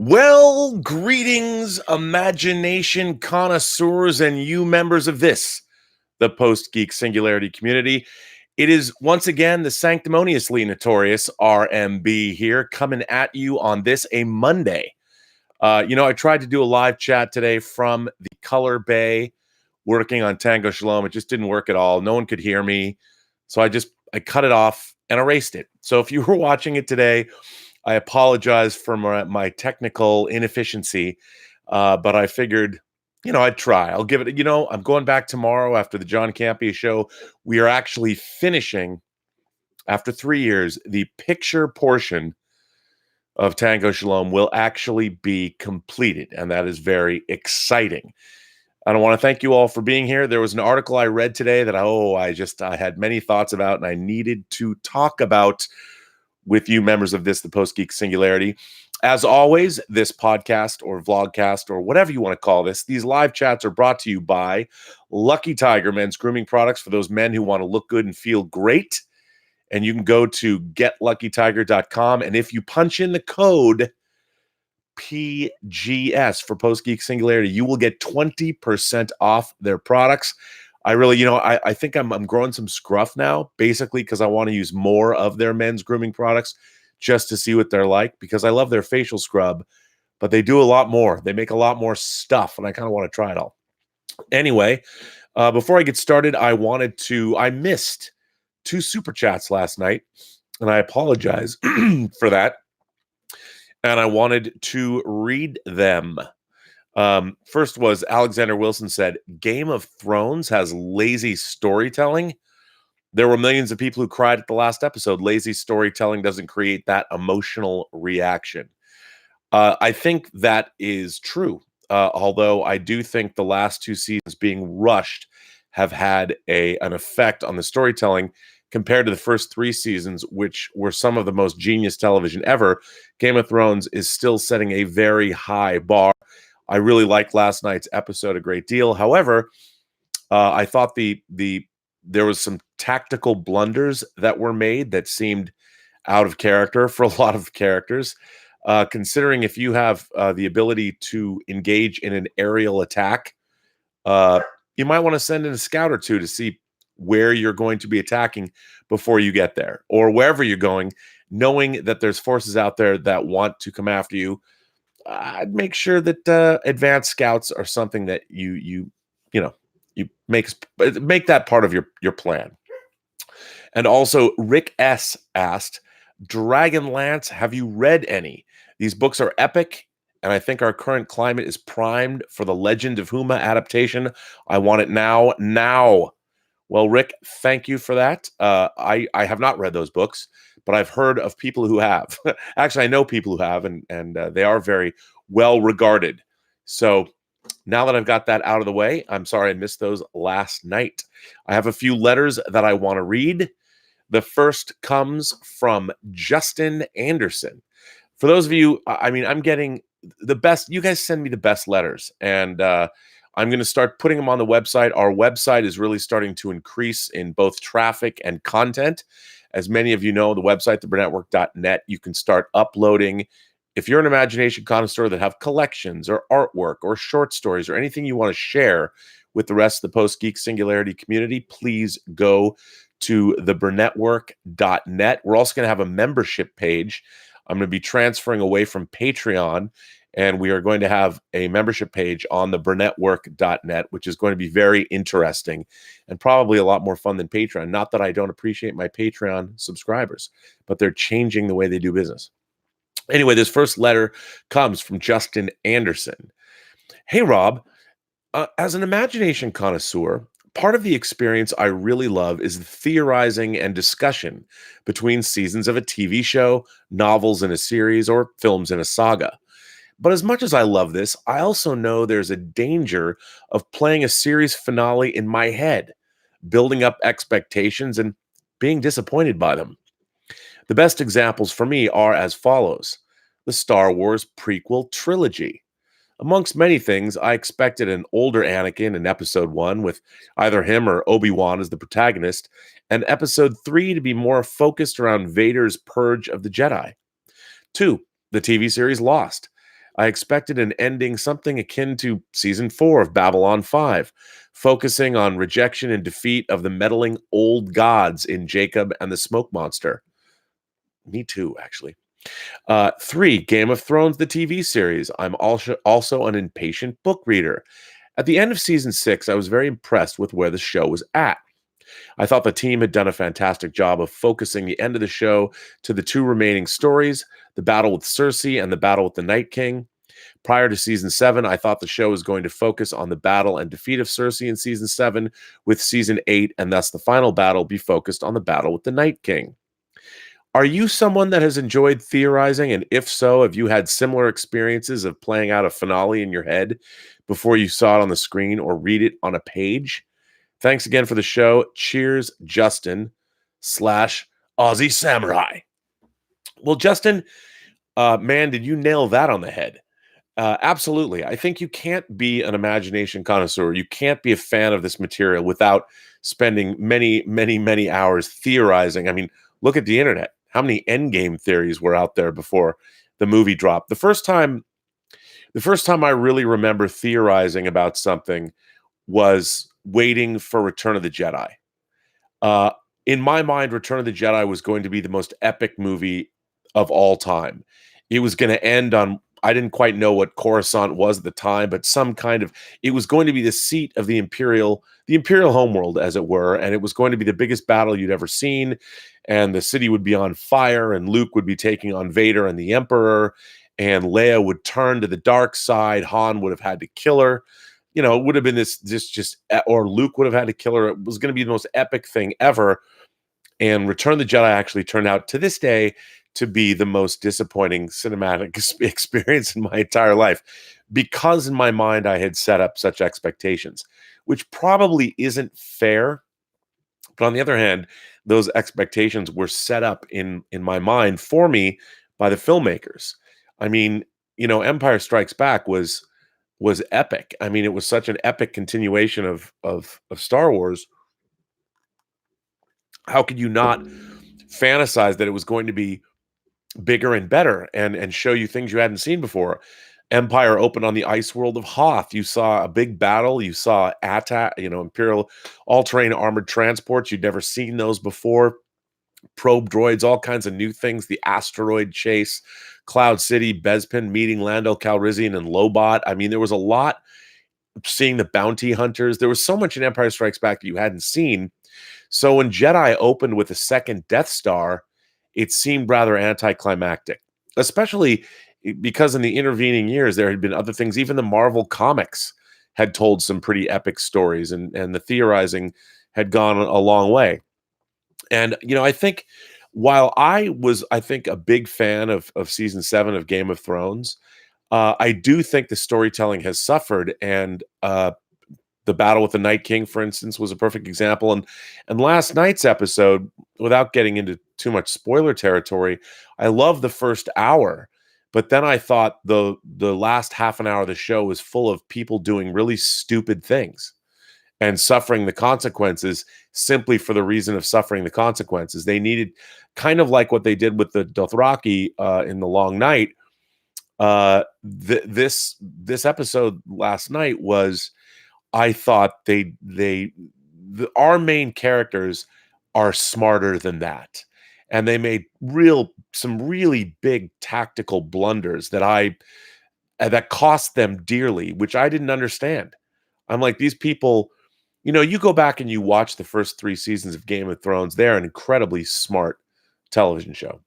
Well, greetings, imagination connoisseurs, and you members of the Post-Geek Singularity community. It is once again the sanctimoniously notorious RMB here, coming at you on a Monday. I tried to do a live chat today from the Color Bay, working on Tango Shalom. It just didn't work at all. No one could hear me, so I cut it off and erased it. So if you were watching it today, I apologize for my technical inefficiency, but I figured, I'd try. I'll give it, I'm going back tomorrow after the John Campea show. We are actually finishing, after 3 years, the picture portion of Tango Shalom will actually be completed, and that is very exciting. And I want to thank you all for being here. There was an article I read today that I had many thoughts about, and I needed to talk about with you members of the Post-Geek Singularity. As always, this podcast or vlogcast or whatever you want to call this, these live chats are brought to you by Lucky Tiger men's grooming products for those men who want to look good and feel great. And you can go to getluckytiger.com. And if you punch in the code PGS for Post-Geek Singularity, you will get 20% off their products. I really, I think I'm growing some scruff now, basically because I want to use more of their men's grooming products just to see what they're like, because I love their facial scrub, but they do a lot more. They make a lot more stuff, and I kind of want to try it all. Anyway, before I get started, I missed 2 super chats last night, and I apologize for that. And I wanted to read them. First was Alexander Wilson said, Game of Thrones has lazy storytelling. There were millions of people who cried at the last episode. Lazy storytelling doesn't create that emotional reaction. I think that is true. Although I do think the last 2 seasons being rushed have had an effect on the storytelling compared to the first 3 seasons, which were some of the most genius television ever. Game of Thrones is still setting a very high bar. I really liked last night's episode a great deal. However, I thought there was some tactical blunders that were made that seemed out of character for a lot of characters. Considering if you have the ability to engage in an aerial attack, you might want to send in a scout or 2 to see where you're going to be attacking before you get there, or wherever you're going, knowing that there's forces out there that want to come after you. I'd make sure that advanced scouts are something that you make that part of your plan. And also, Rick S. asked, Dragonlance, have you read any? These books are epic, and I think our current climate is primed for the Legend of Huma adaptation. I want it now. Well, Rick, thank you for that. I have not read those books, but I've heard of people who have. Actually, I know people who have, and they are very well regarded. So now that I've got that out of the way, I'm sorry I missed those last night. I have a few letters that I want to read. The first comes from Justin Anderson. For those of you, I'm getting the best. You guys send me the best letters, and I'm going to start putting them on the website. Our website is really starting to increase in both traffic and content. As many of you know, the website, theburnetwork.net, you can start uploading. If you're an imagination connoisseur that have collections or artwork or short stories or anything you want to share with the rest of the Post-Geek Singularity community, please go to theburnetwork.net. We're also going to have a membership page. I'm going to be transferring away from Patreon, and we are going to have a membership page on the Burnettwork.net, which is going to be very interesting and probably a lot more fun than Patreon. Not that I don't appreciate my Patreon subscribers, but they're changing the way they do business. Anyway, this first letter comes from Justin Anderson. Hey, Rob, as an imagination connoisseur, part of the experience I really love is the theorizing and discussion between seasons of a TV show, novels in a series, or films in a saga. But as much as I love this, I also know there's a danger of playing a series finale in my head, building up expectations and being disappointed by them. The best examples for me are as follows. The Star Wars prequel trilogy. Amongst many things, I expected an older Anakin in Episode 1 with either him or Obi-Wan as the protagonist, and Episode 3 to be more focused around Vader's purge of the Jedi. 2, the TV series Lost. I expected an ending something akin to season 4 of Babylon 5, focusing on rejection and defeat of the meddling old gods in Jacob and the Smoke Monster. Me too, actually. 3, Game of Thrones, the TV series. I'm also an impatient book reader. At the end of season 6, I was very impressed with where the show was at. I thought the team had done a fantastic job of focusing the end of the show to the 2 remaining stories, the battle with Cersei and the battle with the Night King. Prior to season 7, I thought the show was going to focus on the battle and defeat of Cersei in season 7, with season 8 and thus the final battle be focused on the battle with the Night King. Are you someone that has enjoyed theorizing? And if so, have you had similar experiences of playing out a finale in your head before you saw it on the screen or read it on a page? Thanks again for the show. Cheers, Justin / Aussie Samurai. Well, Justin, man, did you nail that on the head? Absolutely. I think you can't be an imagination connoisseur. You can't be a fan of this material without spending many, many, many hours theorizing. I mean, look at the internet. How many endgame theories were out there before the movie dropped? The first time I really remember theorizing about something was waiting for Return of the Jedi. In my mind, Return of the Jedi was going to be the most epic movie of all time. It was going to end on, I didn't quite know what Coruscant was at the time, but it was going to be the seat of the Imperial homeworld, as it were, and it was going to be the biggest battle you'd ever seen, and the city would be on fire, and Luke would be taking on Vader and the Emperor, and Leia would turn to the dark side. Han would have had to kill her. It would have been or Luke would have had to kill her. It was going to be the most epic thing ever. And Return of the Jedi actually turned out, to this day, to be the most disappointing cinematic experience in my entire life, because in my mind I had set up such expectations, which probably isn't fair. But on the other hand, those expectations were set up in my mind for me by the filmmakers. I mean, Empire Strikes Back was epic. I mean, it was such an epic continuation of Star Wars. How could you not fantasize that it was going to be bigger and better and show you things you hadn't seen before? Empire opened on the ice world of Hoth. You saw a big battle. You saw Imperial all-terrain armored transports. You'd never seen those before. Probe droids, all kinds of new things. The asteroid chase, Cloud City, Bespin meeting Lando Calrissian and Lobot. I mean, there was a lot. Seeing the bounty hunters. There was so much in Empire Strikes Back that you hadn't seen. So when Jedi opened with a second Death Star, it seemed rather anticlimactic, especially because in the intervening years, there had been other things. Even the Marvel comics had told some pretty epic stories, and the theorizing had gone a long way. And, I think while I was, a big fan of season 7 of Game of Thrones, I do think the storytelling has suffered, and the battle with the Night King, for instance, was a perfect example. And last night's episode, without getting into too much spoiler territory, I love the first hour, but then I thought the last half an hour of the show was full of people doing really stupid things and suffering the consequences simply for the reason of suffering the consequences. They needed, kind of like what they did with the Dothraki in The Long Night. This episode last night was, I thought our main characters are smarter than that, and they made some really big tactical blunders that cost them dearly, which I didn't understand. I'm like, these people, you go back and you watch the first 3 seasons of Game of Thrones, they're an incredibly smart television show.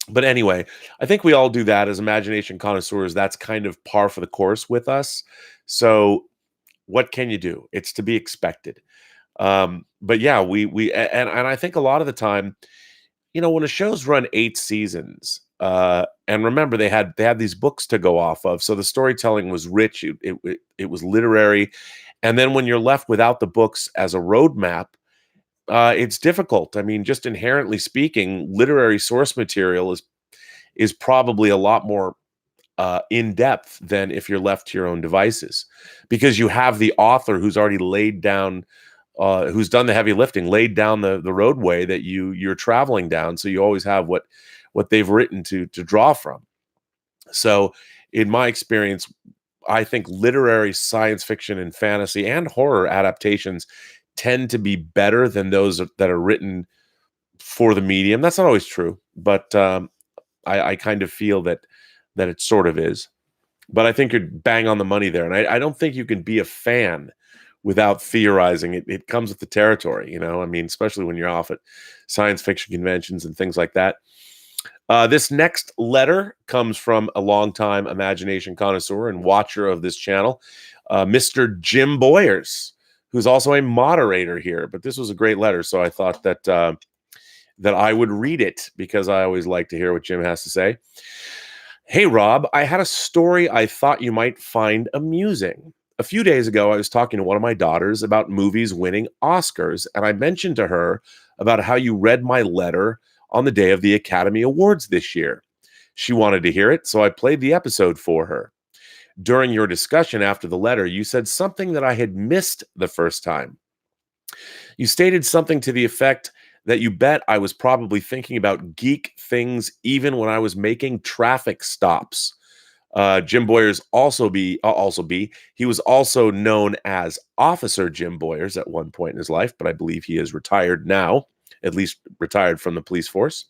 But anyway, I think we all do that as imagination connoisseurs. That's kind of par for the course with us. So what can you do? It's to be expected. But yeah, and I think a lot of the time, when a show's run 8 seasons, and remember they had these books to go off of, so the storytelling was rich. It was literary, and then when you're left without the books as a roadmap, it's difficult. I mean, just inherently speaking, literary source material is probably a lot more in depth than if you're left to your own devices, because you have the author who's already laid down, who's done the heavy lifting, laid down the roadway that you're traveling down. So you always have what they've written to draw from. So in my experience, I think literary science fiction and fantasy and horror adaptations tend to be better than those that are written for the medium. That's not always true, but I kind of feel that it sort of is. But I think you're bang on the money there, and I don't think you can be a fan without theorizing. It comes with the territory, you know. I mean, especially when you're off at science fiction conventions and things like that. This next letter comes from a longtime imagination connoisseur and watcher of this channel, Mr. Jim Boyers, who's also a moderator here. But this was a great letter, so I thought that I would read it because I always like to hear what Jim has to say. Hey, Rob, I had a story I thought you might find amusing. A few days ago, I was talking to one of my daughters about movies winning Oscars, and I mentioned to her about how you read my letter on the day of the Academy Awards this year. She wanted to hear it, so I played the episode for her. During your discussion after the letter, you said something that I had missed the first time. You stated something to the effect that you bet I was probably thinking about geek things even when I was making traffic stops. Jim Boyers he was also known as Officer Jim Boyers at one point in his life, but I believe he is retired now, at least retired from the police force,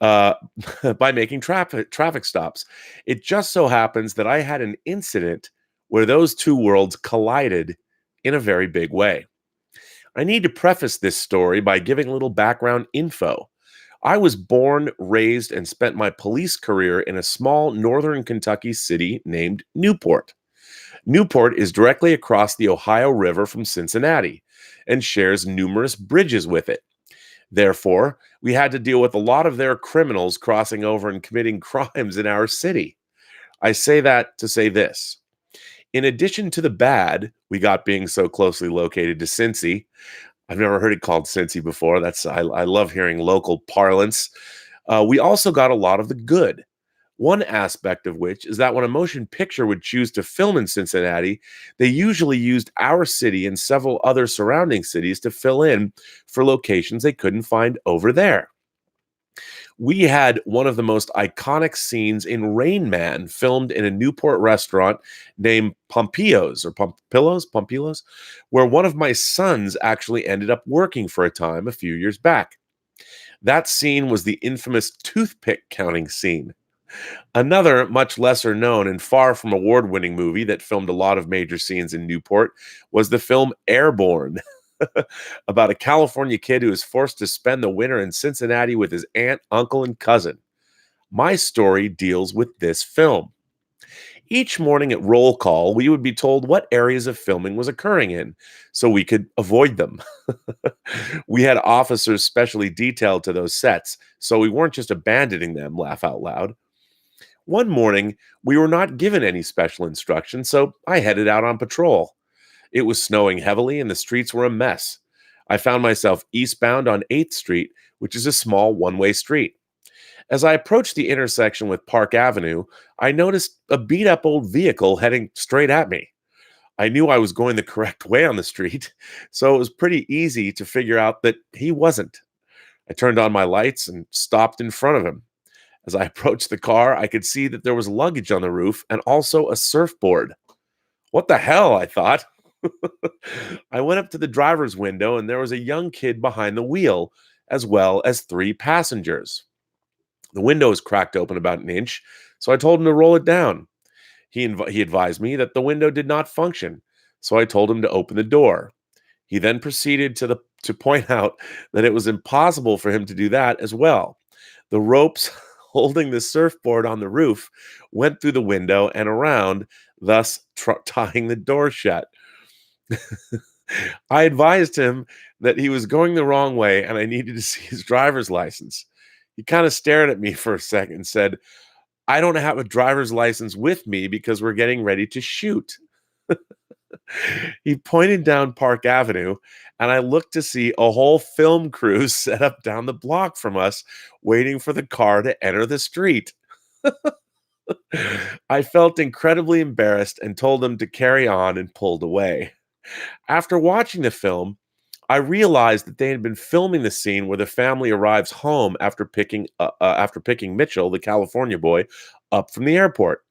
uh, by making traffic stops. It just so happens that I had an incident where those two worlds collided in a very big way. I need to preface this story by giving a little background info. I was born, raised, and spent my police career in a small northern Kentucky city named Newport. Newport is directly across the Ohio River from Cincinnati and shares numerous bridges with it. Therefore, we had to deal with a lot of their criminals crossing over and committing crimes in our city. I say that to say this. In addition to the bad we got being so closely located to Cincy, I've never heard it called Cincy before. I love hearing local parlance. We also got a lot of the good. One aspect of which is that when a motion picture would choose to film in Cincinnati, they usually used our city and several other surrounding cities to fill in for locations they couldn't find over there. We had one of the most iconic scenes in Rain Man filmed in a Newport restaurant named Pompillo's, where one of my sons actually ended up working for a time a few years back. That scene was the infamous toothpick counting scene. Another, much lesser known and far from award winning movie that filmed a lot of major scenes in Newport was the film Airborne, about a California kid who is forced to spend the winter in Cincinnati with his aunt, uncle, and cousin. My story deals with this film. Each morning at roll call, we would be told what areas of filming was occurring in so we could avoid them. We had officers specially detailed to those sets, so we weren't just abandoning them, laugh out loud. One morning, we were not given any special instructions, so I headed out on patrol. It was snowing heavily and the streets were a mess. I found myself eastbound on 8th Street, which is a small one-way street. As I approached the intersection with Park Avenue, I noticed a beat-up old vehicle heading straight at me. I knew I was going the correct way on the street, so it was pretty easy to figure out that he wasn't. I turned on my lights and stopped in front of him. As I approached the car, I could see that there was luggage on the roof and also a surfboard. What the hell, I thought. I went up to the driver's window and there was a young kid behind the wheel, as well as 3 passengers. The window was cracked open about an inch, so I told him to roll it down. He advised me that the window did not function, so I told him to open the door. He then proceeded to point out that it was impossible for him to do that as well. The ropes holding the surfboard on the roof went through the window and around, thus tying the door shut. I advised him that he was going the wrong way and I needed to see his driver's license. He kind of stared at me for a second and said, I don't have a driver's license with me because we're getting ready to shoot. He pointed down Park Avenue, and I looked to see a whole film crew set up down the block from us, waiting for the car to enter the street. I felt incredibly embarrassed and told them to carry on and pulled away. After watching the film, I realized that they had been filming the scene where the family arrives home after picking Mitchell, the California boy, up from the airport.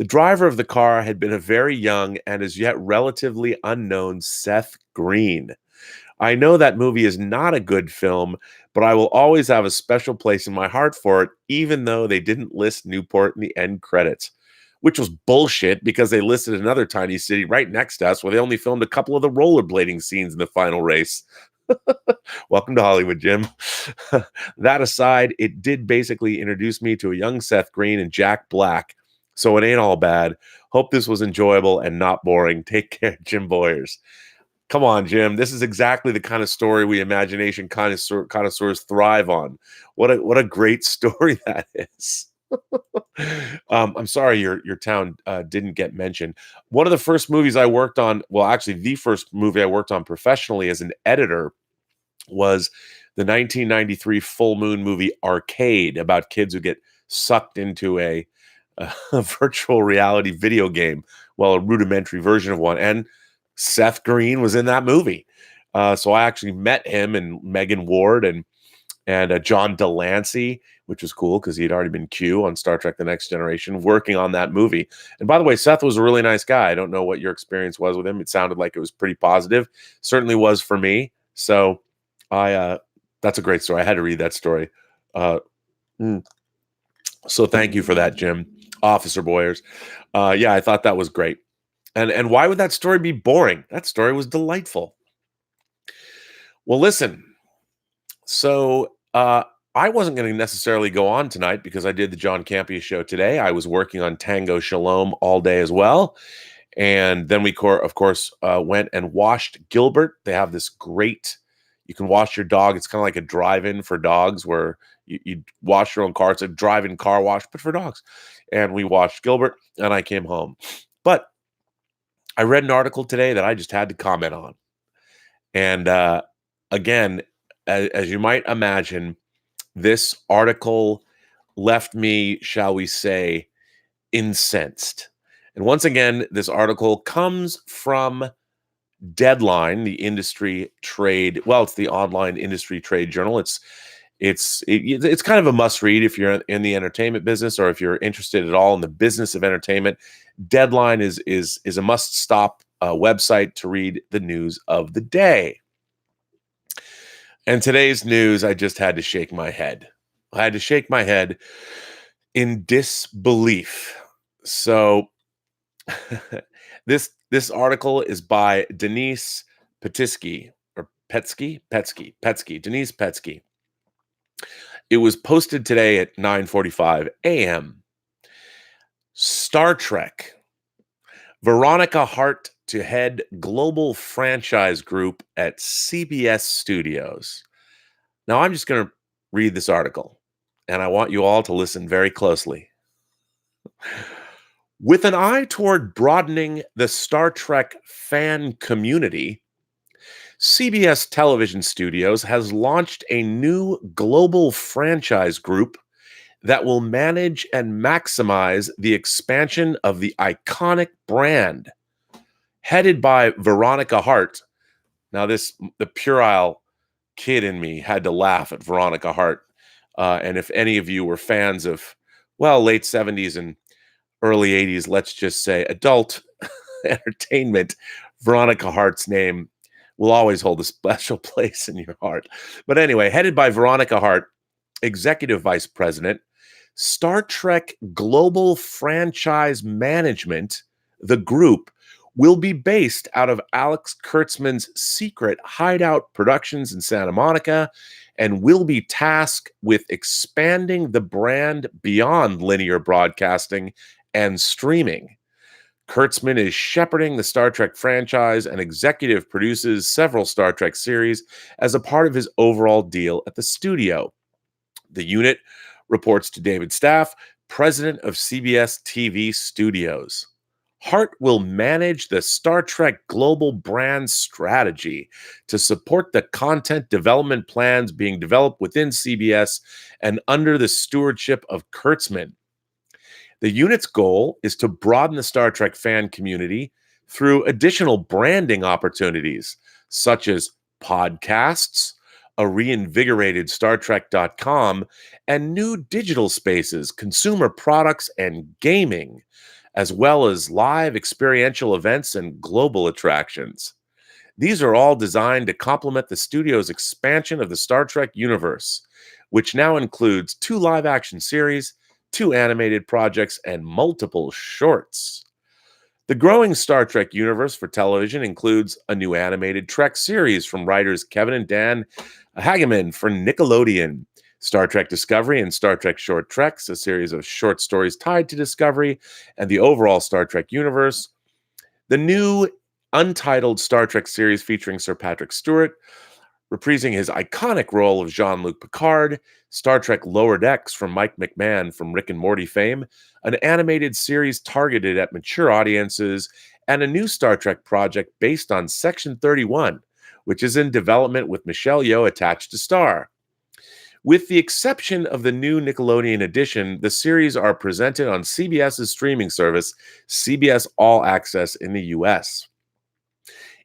The driver of the car had been a very young and as yet relatively unknown Seth Green. I know that movie is not a good film, but I will always have a special place in my heart for it, even though they didn't list Newport in the end credits, which was bullshit because they listed another tiny city right next to us where they only filmed a couple of the rollerblading scenes in the final race. Welcome to Hollywood, Jim. That aside, it did basically introduce me to a young Seth Green and Jack Black, so it ain't all bad. Hope this was enjoyable and not boring. Take care, Jim Boyers. Come on, Jim. This is exactly the kind of story we imagination connoisseurs thrive on. What a great story that is. I'm sorry your town didn't get mentioned. One of the first movies I worked on, well, actually, the first movie I worked on professionally as an editor was the 1993 full moon movie Arcade, about kids who get sucked into a virtual reality video game, well, a rudimentary version of one. And Seth Green was in that movie. So I actually met him and Megan Ward and John Delancey, which was cool because he'd already been Q on Star Trek The Next Generation working on that movie. And by the way, Seth was a really nice guy. I don't know what your experience was with him. It sounded like it was pretty positive. Certainly was for me. So that's a great story. I had to read that story. So thank you for that, Jim. Officer Boyers. Yeah, I thought that was great. And why would that story be boring? That story was delightful. Well, listen. So I wasn't going to necessarily go on tonight because I did the John Campea show today. I was working on Tango Shalom all day as well. And then we, of course, went and washed Gilbert. They have this great, you can wash your dog. It's kind of like a drive-in for dogs where you wash your own car. It's a drive-in car wash, but for dogs. And we washed Gilbert and I came home. But I read an article today that I just had to comment on. And again, as you might imagine, this article left me, shall we say, incensed. And once again, this article comes from Deadline, the industry trade. Well, it's the online industry trade journal. It's kind of a must read if you're in the entertainment business or if you're interested at all in the business of entertainment. Deadline is a must stop website to read the news of the day. And today's news, I just had to shake my head. I had to shake my head in disbelief. So this article is by Denise Petsky, Denise Petsky. It was posted today at 9:45 a.m. Star Trek. Veronica Hart to head global franchise group at CBS Studios. Now, I'm just going to read this article, and I want you all to listen very closely. With an eye toward broadening the Star Trek fan community, CBS Television Studios has launched a new global franchise group that will manage and maximize the expansion of the iconic brand. Headed by Veronica Hart. Now, the puerile kid in me had to laugh at Veronica Hart. And if any of you were fans of, well, late 70s and early 80s, let's just say adult entertainment, Veronica Hart's name will always hold a special place in your heart. But anyway, headed by Veronica Hart, Executive Vice President, Star Trek Global Franchise Management, the group, will be based out of Alex Kurtzman's secret hideout productions in Santa Monica and will be tasked with expanding the brand beyond linear broadcasting and streaming. Kurtzman is shepherding the Star Trek franchise and executive produces several Star Trek series as a part of his overall deal at the studio. The unit reports to David Staff, president of CBS TV Studios. Hart will manage the Star Trek global brand strategy to support the content development plans being developed within CBS and under the stewardship of Kurtzman. The unit's goal is to broaden the Star Trek fan community through additional branding opportunities, such as podcasts, a reinvigorated StarTrek.com, and new digital spaces, consumer products, and gaming, as well as live experiential events and global attractions. These are all designed to complement the studio's expansion of the Star Trek universe, which now includes 2 live-action series, 2 animated projects, and multiple shorts. The growing Star Trek universe for television includes a new animated Trek series from writers Kevin and Dan Hageman for Nickelodeon, Star Trek Discovery and Star Trek Short Treks, a series of short stories tied to Discovery and the overall Star Trek universe. The new untitled Star Trek series featuring Sir Patrick Stewart, reprising his iconic role of Jean-Luc Picard, Star Trek Lower Decks from Mike McMahon from Rick and Morty fame, an animated series targeted at mature audiences, and a new Star Trek project based on Section 31, which is in development with Michelle Yeoh attached to star. With the exception of the new Nickelodeon edition, the series are presented on CBS's streaming service, CBS All Access in the US.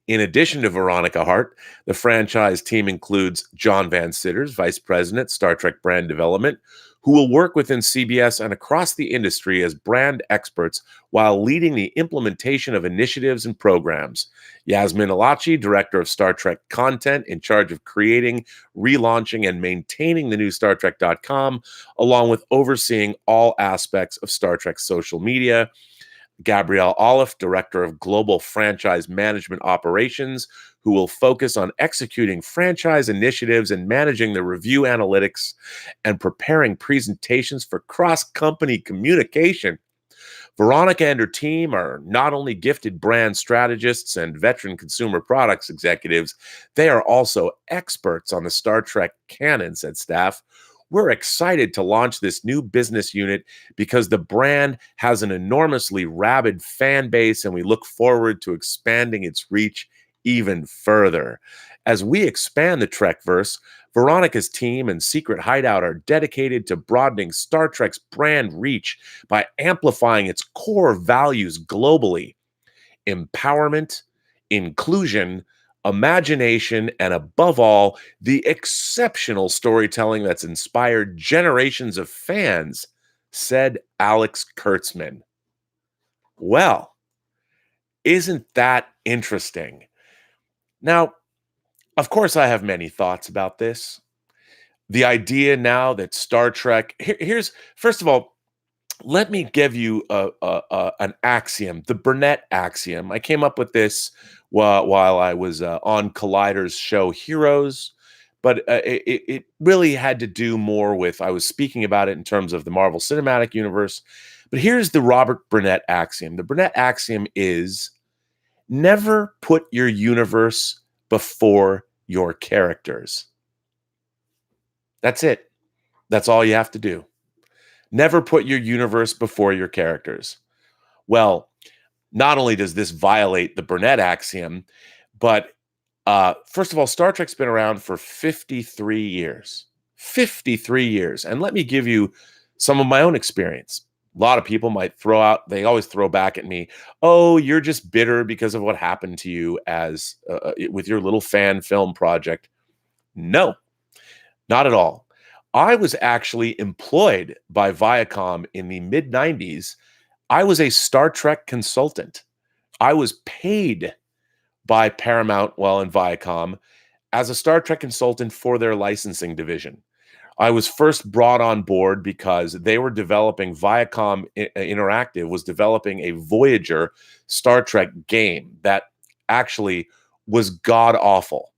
In addition to Veronica Hart, the franchise team includes John Van Citters, Vice President, Star Trek Brand Development, who will work within CBS and across the industry as brand experts while leading the implementation of initiatives and programs. Yasmin Alachi, Director of Star Trek Content, in charge of creating, relaunching, and maintaining the new StarTrek.com, along with overseeing all aspects of Star Trek social media. Gabrielle Oliff, Director of Global Franchise Management Operations, who will focus on executing franchise initiatives and managing the review analytics and preparing presentations for cross-company communication. Veronica and her team are not only gifted brand strategists and veteran consumer products executives, they are also experts on the Star Trek canon, said staff. We're excited to launch this new business unit because the brand has an enormously rabid fan base, and we look forward to expanding its reach even further. As we expand the Trekverse, Veronica's team and Secret Hideout are dedicated to broadening Star Trek's brand reach by amplifying its core values globally: empowerment, inclusion, imagination, and above all, the exceptional storytelling that's inspired generations of fans, said Alex Kurtzman. Well, isn't that interesting? Now, of course, I have many thoughts about this. The idea now that Star Trek, here's, first of all, let me give you an axiom, the Burnett axiom. I came up with this while I was on Collider's show Heroes, but it really had to do more with, I was speaking about it in terms of the Marvel Cinematic Universe. But here's the Robert Burnett axiom. The Burnett axiom is never put your universe before your characters. That's it. That's all you have to do. Never put your universe before your characters. Well, not only does this violate the Burnett axiom, but first of all, Star Trek's been around for 53 years. 53 years. And let me give you some of my own experience. A lot of people might they always throw back at me, oh, you're just bitter because of what happened to you as with your little fan film project. No, not at all. I was actually employed by Viacom in the mid-90s. I was a Star Trek consultant. I was paid by Paramount, and Viacom, as a Star Trek consultant for their licensing division. I was first brought on board because they were developing, Viacom Interactive was developing a Voyager Star Trek game that actually was god-awful.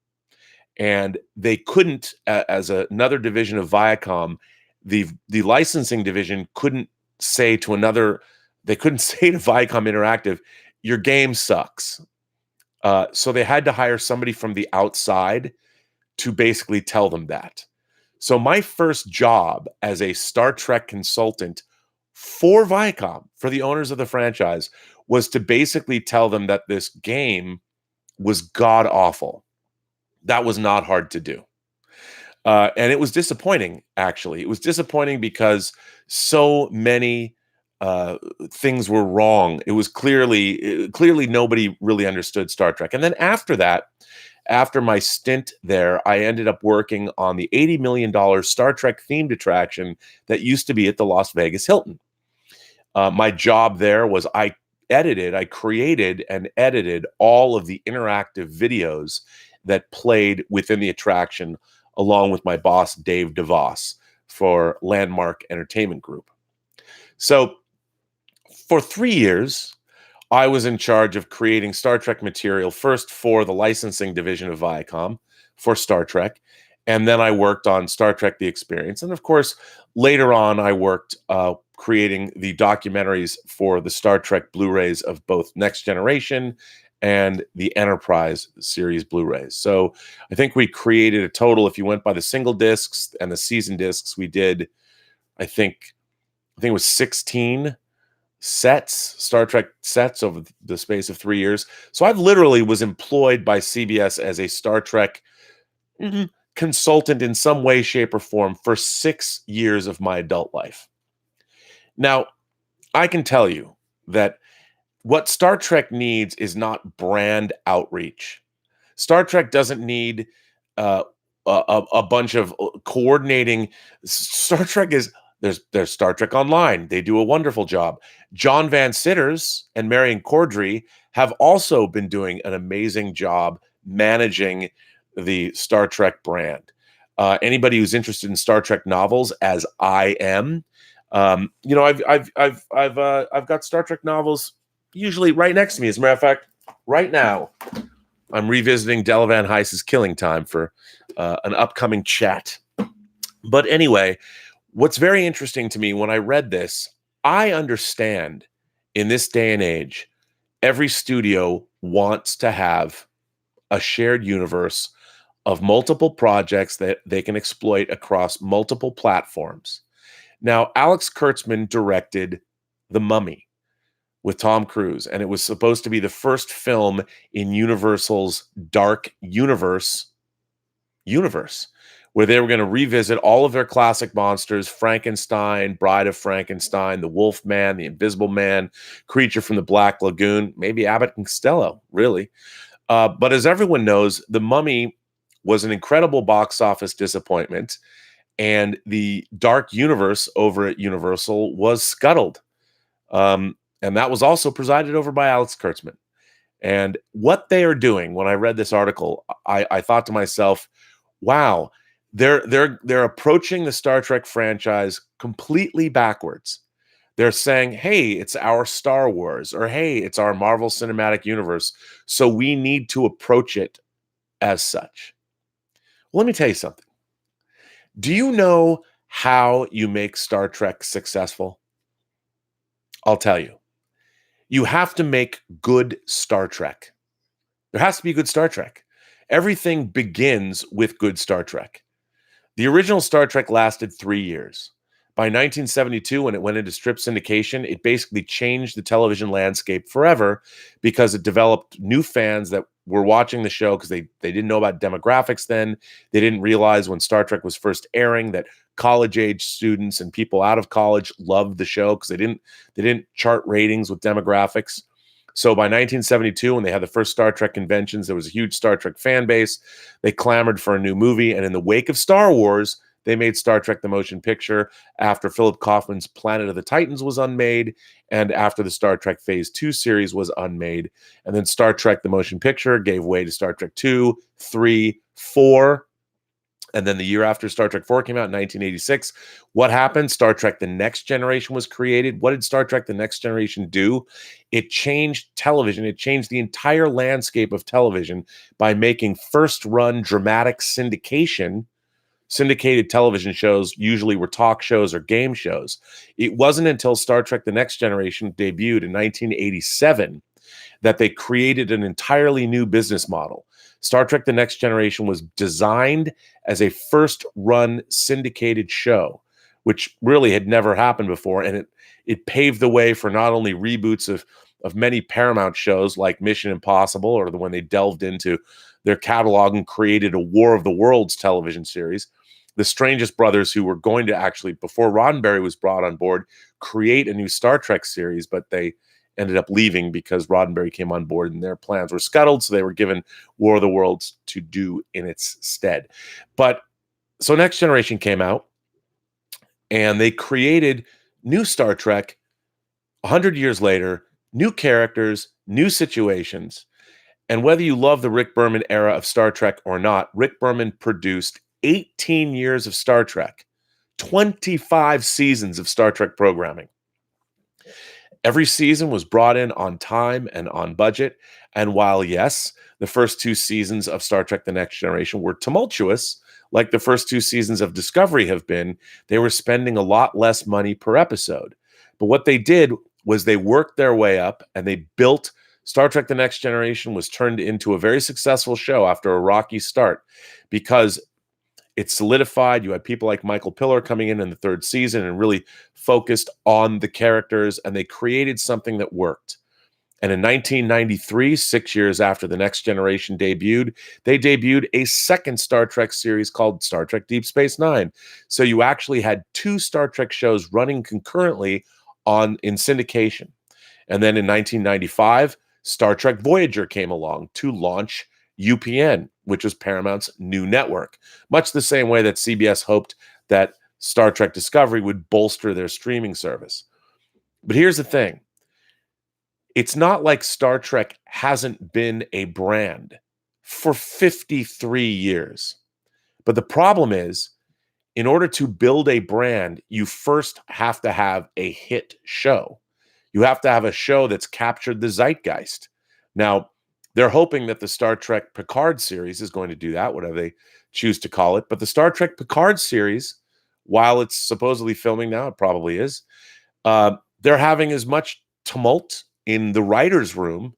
And they couldn't, as another division of Viacom, the licensing division couldn't say to they couldn't say to Viacom Interactive, your game sucks. So they had to hire somebody from the outside to basically tell them that. So my first job as a Star Trek consultant for Viacom, for the owners of the franchise, was to basically tell them that this game was god-awful. That was not hard to do. And it was disappointing, actually. It was disappointing because so many things were wrong. It was clearly nobody really understood Star Trek. And then after that, after my stint there, I ended up working on the $80 million Star Trek themed attraction that used to be at the Las Vegas Hilton. My job there was I created and edited all of the interactive videos that played within the attraction, along with my boss, Dave DeVos, for Landmark Entertainment Group. So for 3 years, I was in charge of creating Star Trek material, first for the licensing division of Viacom for Star Trek. And then I worked on Star Trek The Experience. And of course, later on, I worked creating the documentaries for the Star Trek Blu-rays of both Next Generation and the Enterprise series Blu-rays. So I think we created a total, if you went by the single discs and the season discs, we did, I think it was 16 Star Trek sets over the space of 3 years. So I've literally was employed by CBS as a Star Trek consultant in some way, shape, or form for 6 years of my adult life. Now, I can tell you that what Star Trek needs is not brand outreach. Star Trek doesn't need a bunch of coordinating. Star Trek is there's Star Trek Online. They do a wonderful job. John Van Citters and Marion Cordry have also been doing an amazing job managing the Star Trek brand. Anybody who's interested in Star Trek novels, as I am, I've got Star Trek novels usually right next to me. As a matter of fact, right now, I'm revisiting Delavan Heiss's Killing Time for an upcoming chat. But anyway, what's very interesting to me when I read this, I understand in this day and age, every studio wants to have a shared universe of multiple projects that they can exploit across multiple platforms. Now, Alex Kurtzman directed The Mummy with Tom Cruise, and it was supposed to be the first film in Universal's Dark Universe, where they were going to revisit all of their classic monsters: Frankenstein, Bride of Frankenstein, the Wolf Man, the Invisible Man, Creature from the Black Lagoon, maybe Abbott and Costello, really. But as everyone knows, The Mummy was an incredible box office disappointment, and the Dark Universe over at Universal was scuttled. And that was also presided over by Alex Kurtzman. And what they are doing, when I read this article, I thought to myself, wow, they're approaching the Star Trek franchise completely backwards. They're saying, hey, it's our Star Wars, or hey, it's our Marvel Cinematic Universe, so we need to approach it as such. Well, let me tell you something. Do you know how you make Star Trek successful? I'll tell you. You have to make good Star Trek. There has to be good Star Trek. Everything begins with good Star Trek. The original Star Trek lasted 3 years. By 1972, when it went into strip syndication, it basically changed the television landscape forever because it developed new fans that were watching the show because they didn't know about demographics then. They didn't realize when Star Trek was first airing that college-age students and people out of college loved the show because they didn't chart ratings with demographics. So by 1972, when they had the first Star Trek conventions, there was a huge Star Trek fan base. They clamored for a new movie, and in the wake of Star Wars, they made Star Trek the Motion Picture after Philip Kaufman's Planet of the Titans was unmade and after the Star Trek Phase 2 series was unmade. And then Star Trek the Motion Picture gave way to Star Trek 2, 3, 4. And then the year after Star Trek 4 came out in 1986, what happened? Star Trek The Next Generation was created. What did Star Trek The Next Generation do? It changed television. It changed the entire landscape of television by making first-run dramatic syndication. Syndicated television shows usually were talk shows or game shows. It wasn't until Star Trek The Next Generation debuted in 1987 that they created an entirely new business model. Star Trek The Next Generation was designed as a first-run syndicated show, which really had never happened before, and it paved the way for not only reboots of many Paramount shows like Mission Impossible, or when they delved into their catalog and created a War of the Worlds television series. The Strangest Brothers, who were going to actually, before Roddenberry was brought on board, create a new Star Trek series, but they ended up leaving because Roddenberry came on board and their plans were scuttled, so they were given War of the Worlds to do in its stead. But so Next Generation came out, and they created new Star Trek 100 years later, new characters, new situations. And whether you love the Rick Berman era of Star Trek or not, Rick Berman produced 18 years of Star Trek, 25 seasons of Star Trek programming. Every season was brought in on time and on budget. And while, yes, the first two seasons of Star Trek The Next Generation were tumultuous, like the first two seasons of Discovery have been, they were spending a lot less money per episode. But what they did was they worked their way up and they built Star Trek The Next Generation was turned into a very successful show after a rocky start because it solidified. You had people like Michael Piller coming in the third season and really focused on the characters, and they created something that worked. And in 1993, 6 years after The Next Generation debuted, they debuted a second Star Trek series called Star Trek Deep Space Nine. So you actually had two Star Trek shows running concurrently in syndication. And then in 1995, Star Trek Voyager came along to launch UPN, which was Paramount's new network, much the same way that CBS hoped that Star Trek Discovery would bolster their streaming service. But here's the thing. It's not like Star Trek hasn't been a brand for 53 years. But the problem is, in order to build a brand, you first have to have a hit show. You have to have a show that's captured the zeitgeist. Now, they're hoping that the Star Trek Picard series is going to do that, whatever they choose to call it. But the Star Trek Picard series, while it's supposedly filming now, it probably is, they're having as much tumult in the writer's room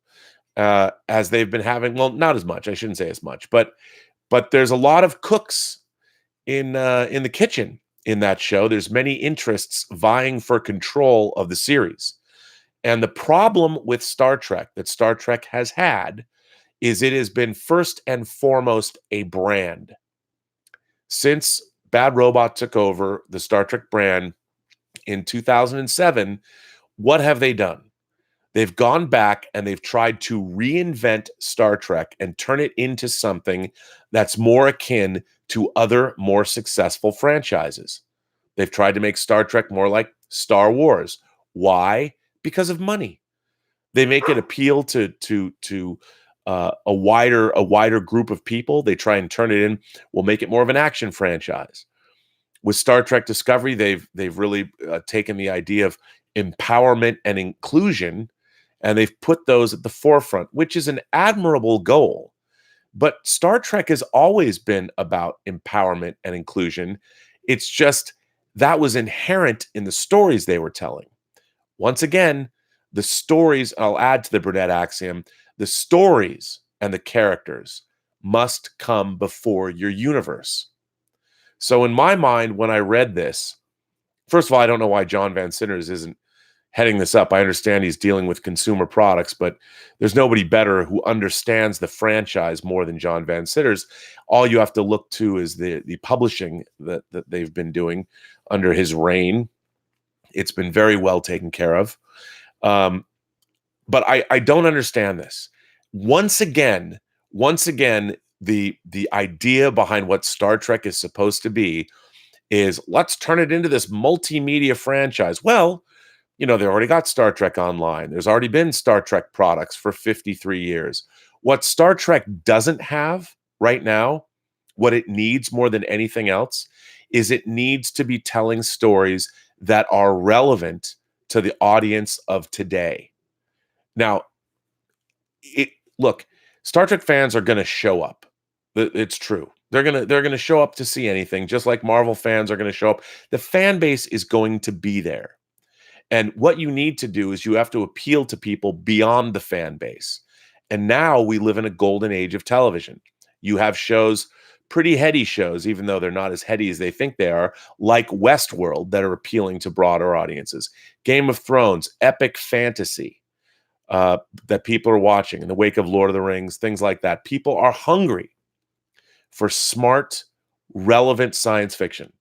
as they've been having. Well, not as much. I shouldn't say as much. But there's a lot of cooks in the kitchen in that show. There's many interests vying for control of the series. And the problem with Star Trek that Star Trek has had is it has been first and foremost a brand. Since Bad Robot took over the Star Trek brand in 2007, what have they done? They've gone back and they've tried to reinvent Star Trek and turn it into something that's more akin to other more successful franchises. They've tried to make Star Trek more like Star Wars. Why? Because of money. They make it appeal to a wider group of people. They try and turn it in. We'll make it more of an action franchise. With Star Trek Discovery, they've really taken the idea of empowerment and inclusion, and they've put those at the forefront, which is an admirable goal. But Star Trek has always been about empowerment and inclusion. It's just that was inherent in the stories they were telling. Once again, the stories, I'll add to the Burnett axiom, the stories and the characters must come before your universe. So in my mind, when I read this, first of all, I don't know why John Van Sitters isn't heading this up. I understand he's dealing with consumer products, but there's nobody better who understands the franchise more than John Van Sitters. All you have to look to is the publishing that they've been doing under his reign. It's been very well taken care of. But I don't understand this. Once again, the idea behind what Star Trek is supposed to be is let's turn it into this multimedia franchise. Well, they already got Star Trek Online. There's already been Star Trek products for 53 years. What Star Trek doesn't have right now, what it needs more than anything else, is it needs to be telling stories that are relevant to the audience of today. Now, look, Star Trek fans are going to show up. It's true. They're going to show up to see anything, just like Marvel fans are going to show up. The fan base is going to be there. And what you need to do is you have to appeal to people beyond the fan base. And now we live in a golden age of television. You have shows, pretty heady shows, even though they're not as heady as they think they are, like Westworld, that are appealing to broader audiences. Game of Thrones, epic fantasy that people are watching in the wake of Lord of the Rings, things like that. People are hungry for smart, relevant science fiction.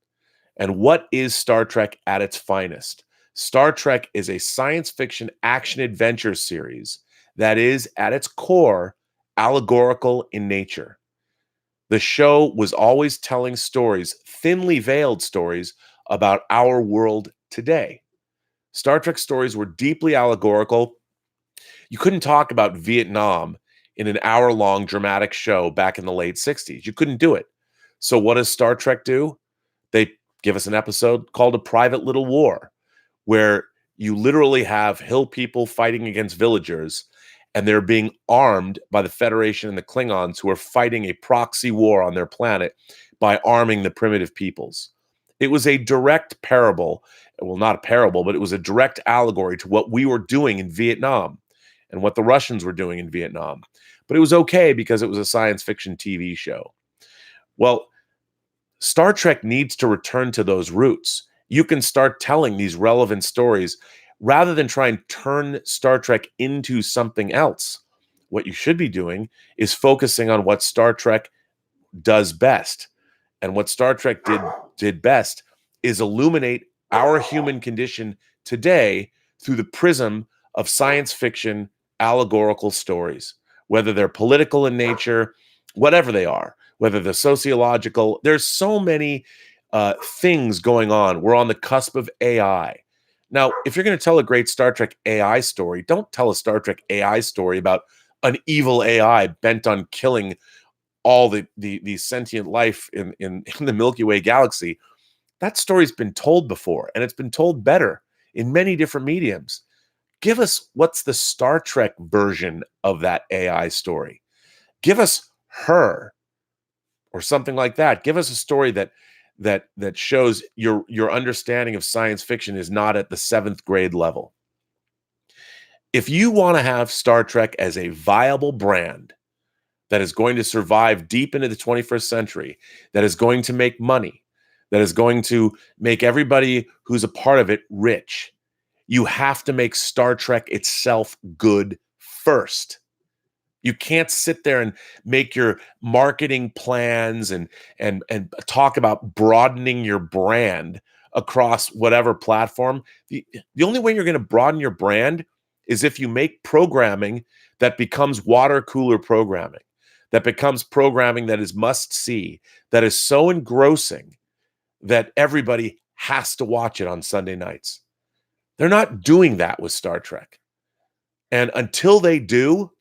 And what is Star Trek at its finest? Star Trek is a science fiction action adventure series that is, at its core, allegorical in nature. The show was always telling stories, thinly veiled stories, about our world today. Star Trek stories were deeply allegorical. You couldn't talk about Vietnam in an hour-long dramatic show back in the late 60s. You couldn't do it. So what does Star Trek do? They give us an episode called A Private Little War, where you literally have hill people fighting against villagers, and they're being armed by the Federation and the Klingons, who are fighting a proxy war on their planet by arming the primitive peoples. It was a direct parable, well, not a parable, but it was a direct allegory to what we were doing in Vietnam and what the Russians were doing in Vietnam. But it was okay because it was a science fiction TV show. Well, Star Trek needs to return to those roots. You can start telling these relevant stories rather than try and turn Star Trek into something else. What you should be doing is focusing on what Star Trek does best. And what Star Trek did best is illuminate our human condition today through the prism of science fiction allegorical stories, whether they're political in nature, whatever they are, whether they're sociological. There's so many things going on. We're on the cusp of AI. Now, if you're going to tell a great Star Trek AI story, don't tell a Star Trek AI story about an evil AI bent on killing all the sentient life in the Milky Way galaxy. That story's been told before, and it's been told better in many different mediums. Give us what's the Star Trek version of that AI story. Give us her or something like that. Give us a story that shows your understanding of science fiction is not at the 7th grade level. If you want to have Star Trek as a viable brand that is going to survive deep into the 21st century, that is going to make money, that is going to make everybody who's a part of it rich, you have to make Star Trek itself good first. You can't sit there and make your marketing plans and talk about broadening your brand across whatever platform. The only way you're going to broaden your brand is if you make programming that becomes water cooler programming, that becomes programming that is must see, that is so engrossing that everybody has to watch it on Sunday nights. They're not doing that with Star Trek. And until they do,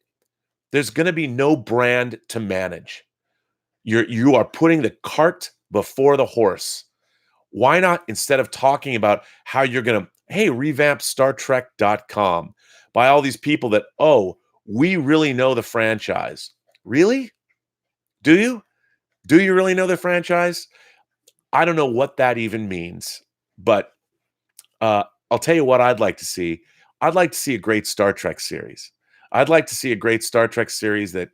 there's going to be no brand to manage. You are putting the cart before the horse. Why not, instead of talking about how you're going to, hey, revamp StarTrek.com by all these people that, oh, we really know the franchise. Really? Do you? Do you really know the franchise? I don't know what that even means, but I'll tell you what I'd like to see. I'd like to see a great Star Trek series. I'd like to see a great Star Trek series that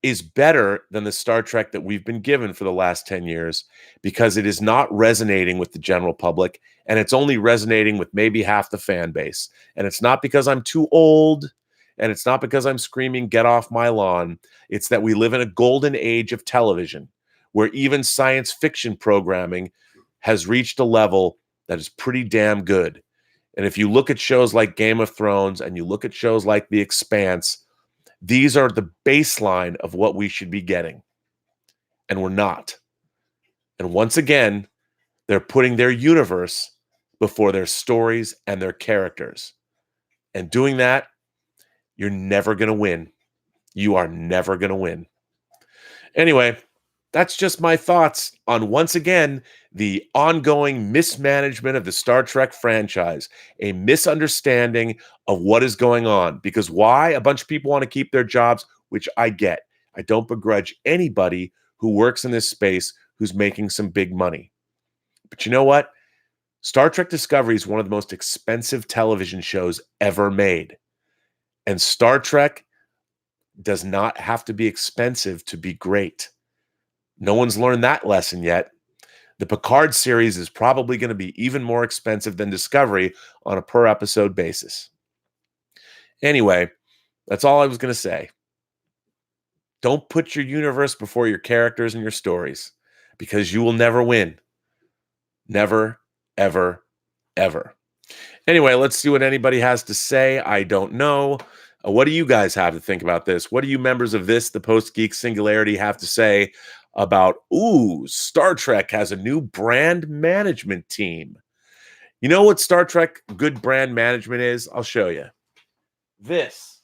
is better than the Star Trek that we've been given for the last 10 years, because it is not resonating with the general public, and it's only resonating with maybe half the fan base. And it's not because I'm too old, and it's not because I'm screaming, get off my lawn. It's that we live in a golden age of television where even science fiction programming has reached a level that is pretty damn good. And if you look at shows like Game of Thrones and you look at shows like The Expanse, these are the baseline of what we should be getting. And we're not. And once again, they're putting their universe before their stories and their characters. And doing that, you're never going to win. You are never going to win. Anyway, that's just my thoughts on, once again, the ongoing mismanagement of the Star Trek franchise, a misunderstanding of what is going on. Because why? A bunch of people want to keep their jobs, which I get. I don't begrudge anybody who works in this space who's making some big money. But you know what? Star Trek Discovery is one of the most expensive television shows ever made. And Star Trek does not have to be expensive to be great. No one's learned that lesson yet. The Picard series is probably going to be even more expensive than Discovery on a per episode basis. Anyway, that's all I was going to say. Don't put your universe before your characters and your stories, because you will never win. Never, ever, ever. Anyway, let's see what anybody has to say. I don't know. What do you guys have to think about this? What do you members of the Post-Geek Singularity, have to say about, Star Trek has a new brand management team? You know what Star Trek good brand management is? I'll show you. This.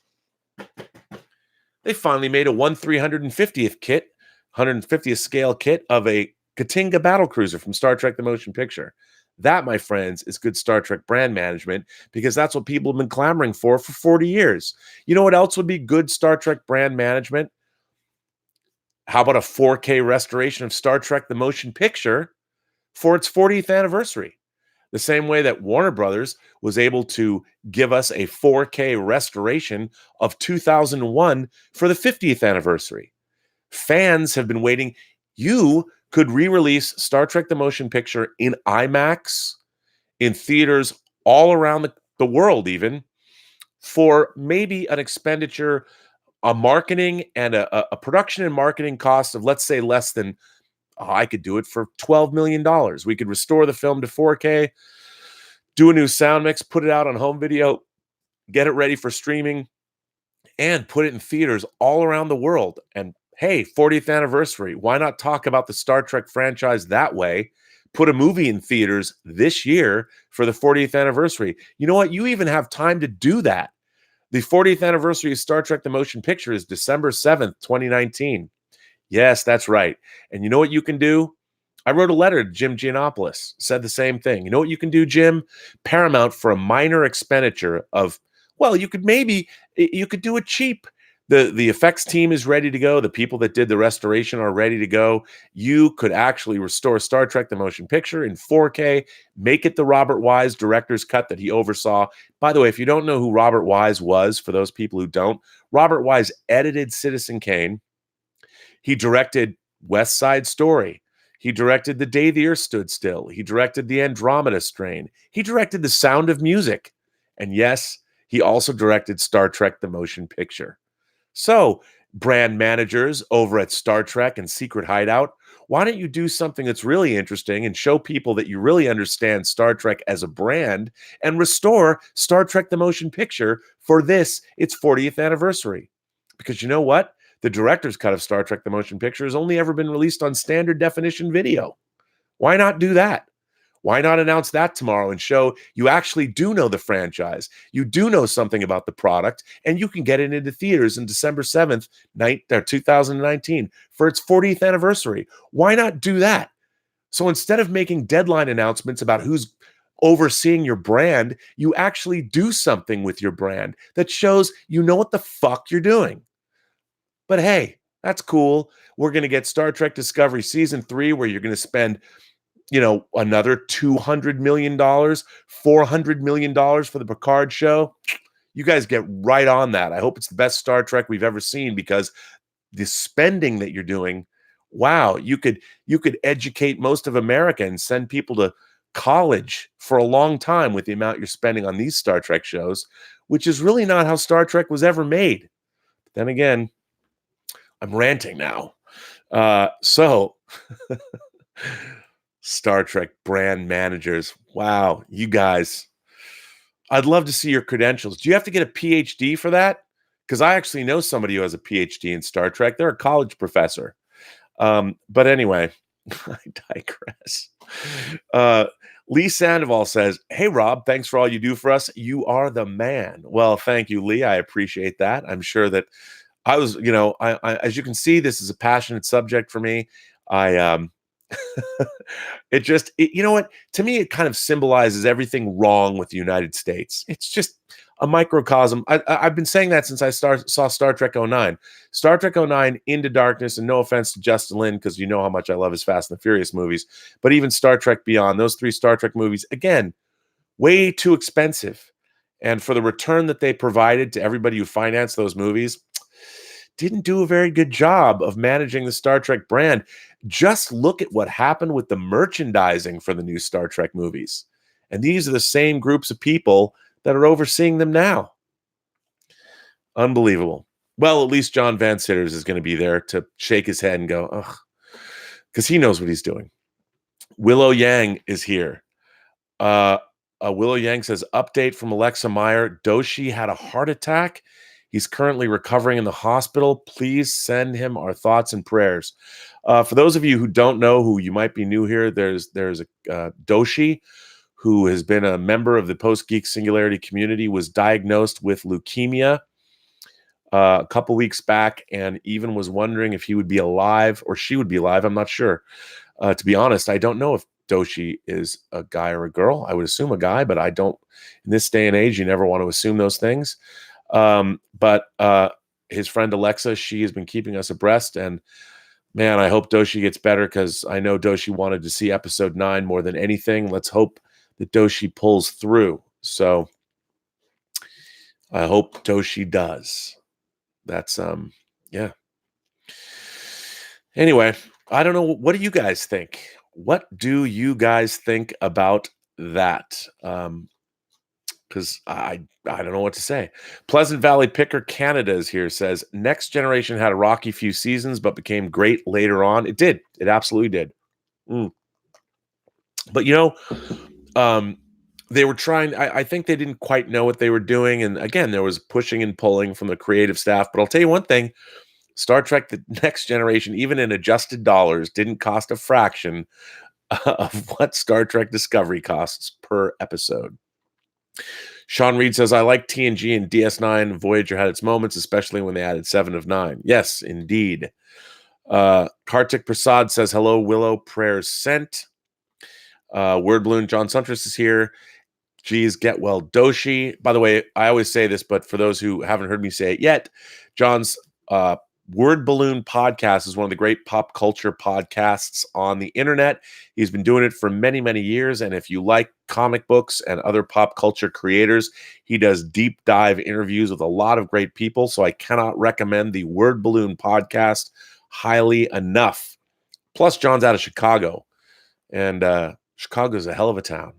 They finally made a 1/350th kit, 150th scale kit of a Katinga battlecruiser from Star Trek the Motion Picture. That, my friends, is good Star Trek brand management, because that's what people have been clamoring for 40 years. You know what else would be good Star Trek brand management? How about a 4K restoration of Star Trek the Motion Picture for its 40th anniversary? The same way that Warner Brothers was able to give us a 4K restoration of 2001 for the 50th anniversary. Fans have been waiting. You could re-release Star Trek the Motion Picture in IMAX, in theaters all around the world, even for maybe an expenditure, a marketing and a production and marketing cost of, let's say, less than, I could do it for $12 million. We could restore the film to 4K, do a new sound mix, put it out on home video, get it ready for streaming, and put it in theaters all around the world. And hey, 40th anniversary. Why not talk about the Star Trek franchise that way? Put a movie in theaters this year for the 40th anniversary. You know what? You even have time to do that. The 40th anniversary of Star Trek the Motion Picture is December 7th, 2019. Yes, that's right. And you know what you can do? I wrote a letter to Jim Giannopoulos, said the same thing. You know what you can do, Jim? Paramount, for a minor expenditure of, well, you could do it cheap. The effects team is ready to go. The people that did the restoration are ready to go. You could actually restore Star Trek the Motion Picture in 4K, make it the Robert Wise director's cut that he oversaw. By the way, if you don't know who Robert Wise was, for those people who don't, Robert Wise edited Citizen Kane. He directed West Side Story. He directed The Day the Earth Stood Still. He directed The Andromeda Strain. He directed The Sound of Music. And yes, he also directed Star Trek the Motion Picture. So, brand managers over at Star Trek and Secret Hideout, why don't you do something that's really interesting and show people that you really understand Star Trek as a brand, and restore Star Trek the Motion Picture for its 40th anniversary? Because you know what? The director's cut of Star Trek the Motion Picture has only ever been released on standard definition video. Why not do that? Why not announce that tomorrow and show you actually do know the franchise, you do know something about the product, and you can get it into theaters on December 7th, 2019 for its 40th anniversary? Why not do that? So instead of making deadline announcements about who's overseeing your brand, you actually do something with your brand that shows you know what the fuck you're doing. But hey, that's cool. We're going to get Star Trek Discovery Season 3, where you're going to spend, another $200 million, $400 million for the Picard show. You guys get right on that. I hope it's the best Star Trek we've ever seen, because the spending that you're doing, wow, you could educate most of America and send people to college for a long time with the amount you're spending on these Star Trek shows, which is really not how Star Trek was ever made. Then again, I'm ranting now. So Star Trek brand managers. Wow, you guys. I'd love to see your credentials. Do you have to get a PhD for that? Because I actually know somebody who has a PhD in Star Trek. They're a college professor. But anyway, I digress. Lee Sandoval says, "Hey, Rob, thanks for all you do for us. You are the man." Well, thank you, Lee. I appreciate that. I'm sure that I was, I as you can see, this is a passionate subject for me. You know what? To me, it kind of symbolizes everything wrong with the United States. It's just a microcosm. I've been saying that since I saw Star Trek 09. Star Trek 09, Into Darkness, and no offense to Justin Lin, because you know how much I love his Fast and the Furious movies, but even Star Trek Beyond, those 3 Star Trek movies, again, way too expensive. And for the return that they provided to everybody who financed those movies, didn't do a very good job of managing the Star Trek brand. Just look at what happened with the merchandising for the new Star Trek movies. And these are the same groups of people that are overseeing them now. Unbelievable. Well, at least John Van Sitters is going to be there to shake his head and go, ugh, because he knows what he's doing. Willow Yang is here. Willow Yang says, update from Alexa Meyer. Doshi had a heart attack. He's currently recovering in the hospital. Please send him our thoughts and prayers. For those of you who don't know, who you might be new here, there's a Doshi who has been a member of the Post-Geek Singularity community, was diagnosed with leukemia a couple weeks back, and even was wondering if he would be alive or she would be alive. I'm not sure. To be honest, I don't know if Doshi is a guy or a girl. I would assume a guy, but I don't. In this day and age, you never want to assume those things. But his friend Alexa, she has been keeping us abreast, and man, I hope Doshi gets better, because I know Doshi wanted to see episode 9 more than anything. Let's hope that Doshi pulls through. So I hope Doshi does. That's yeah. Anyway, I don't know. What do you guys think? What do you guys think about that? Because I don't know what to say. Pleasant Valley Picker Canada is here, says Next Generation had a rocky few seasons, but became great later on. It did. It absolutely did. But they were trying. I think they didn't quite know what they were doing, and again, there was pushing and pulling from the creative staff. But I'll tell you one thing: Star Trek: The Next Generation, even in adjusted dollars, didn't cost a fraction of what Star Trek Discovery costs per episode. Sean Reed says, I like TNG and DS9. Voyager had its moments, especially when they added 7 of 9. Yes, indeed. Kartik Prasad says, hello, Willow, prayers sent. Word Balloon, John Suntress is here. Geez, get well, Doshi. By the way, I always say this, but for those who haven't heard me say it yet, John's Word Balloon podcast is one of the great pop culture podcasts on the internet. He's been doing it for many, many years. And if you like comic books and other pop culture creators, he does deep dive interviews with a lot of great people. So I cannot recommend the Word Balloon podcast highly enough. Plus, John's out of Chicago, and Chicago's a hell of a town.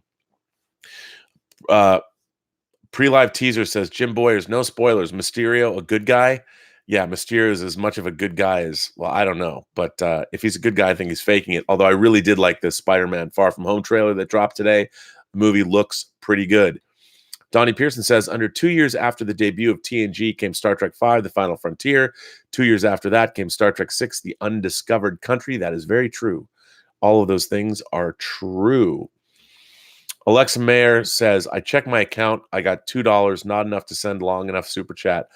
Pre-live teaser says, Jim Boyers, no spoilers. Mysterio, a good guy? Yeah, Mysterio is as much of a good guy as, well, I don't know. But if he's a good guy, I think he's faking it. Although I really did like this Spider-Man Far From Home trailer that dropped today. The movie looks pretty good. Donnie Pearson says, under 2 years after the debut of TNG came Star Trek V, The Final Frontier. 2 years after that came Star Trek VI, The Undiscovered Country. That is very true. All of those things are true. Alexa Meyer says, I checked my account. I got $2, not enough to send long enough super chat.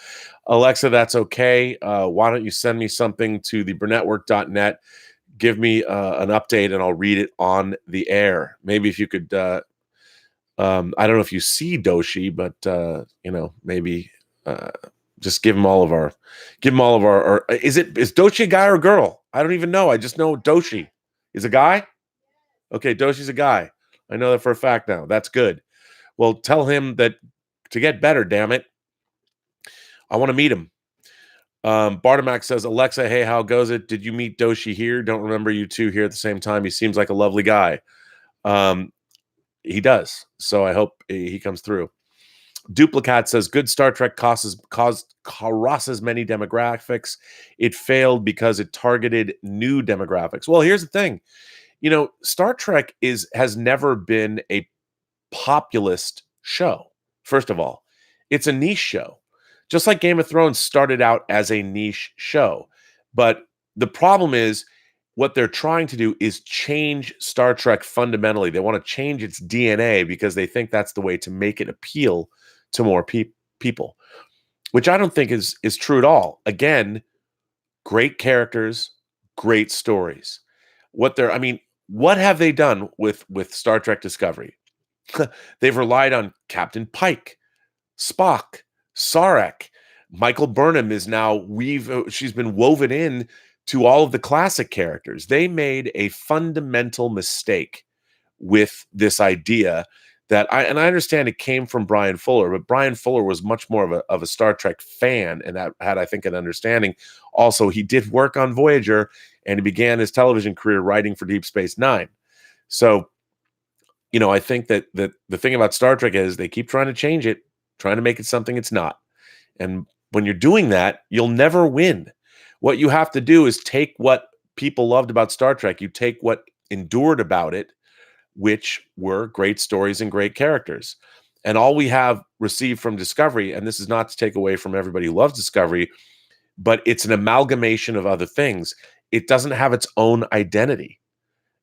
Alexa, that's okay. Why don't you send me something to the Burnettwork.net? Give me an update, and I'll read it on the air. Maybe if you could, I don't know if you see Doshi, but maybe just give him all of our, or is Doshi a guy or a girl? I don't even know. I just know Doshi is a guy. Okay, Doshi's a guy. I know that for a fact now. That's good. Well, tell him that to get better, damn it. I want to meet him. Bartimac says, Alexa, hey, how goes it? Did you meet Doshi here? Don't remember you two here at the same time. He seems like a lovely guy. He does. So I hope he comes through. Duplicat says, good Star Trek crosses many demographics. It failed because it targeted new demographics. Well, here's the thing. Star Trek has never been a populist show. First of all, it's a niche show. Just like Game of Thrones started out as a niche show. But the problem is what they're trying to do is change Star Trek fundamentally. They want to change its DNA because they think that's the way to make it appeal to more people, which I don't think is true at all. Again, great characters, great stories. What have they done with Star Trek Discovery? They've relied on Captain Pike, Spock, Sarek. Michael Burnham is now she's been woven in to all of the classic characters. They made a fundamental mistake with this idea that I understand it came from Brian Fuller, but Brian Fuller was much more of a Star Trek fan, and that had, I think, an understanding. Also, he did work on Voyager, and he began his television career writing for Deep Space Nine. So, I think that the thing about Star Trek is they keep trying to change it, trying to make it something it's not. And when you're doing that, you'll never win. What you have to do is take what people loved about Star Trek, you take what endured about it, which were great stories and great characters. And all we have received from Discovery, and this is not to take away from everybody who loves Discovery, but it's an amalgamation of other things. It doesn't have its own identity.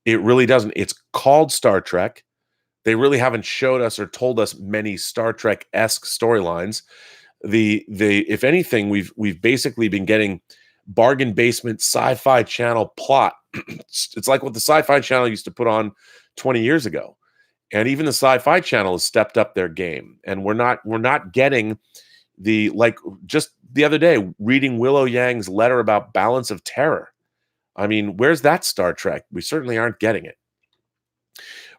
It really doesn't. It's called Star Trek. They really haven't showed us or told us many Star Trek-esque storylines. The if anything, we've basically been getting bargain basement Sci-Fi Channel plot. It's like what the Sci-Fi Channel used to put on 20 years ago. And even the Sci-Fi Channel has stepped up their game. And we're not getting the, like, just the other day reading Willow Yang's letter about Balance of Terror. I mean, where's that Star Trek? We certainly aren't getting it.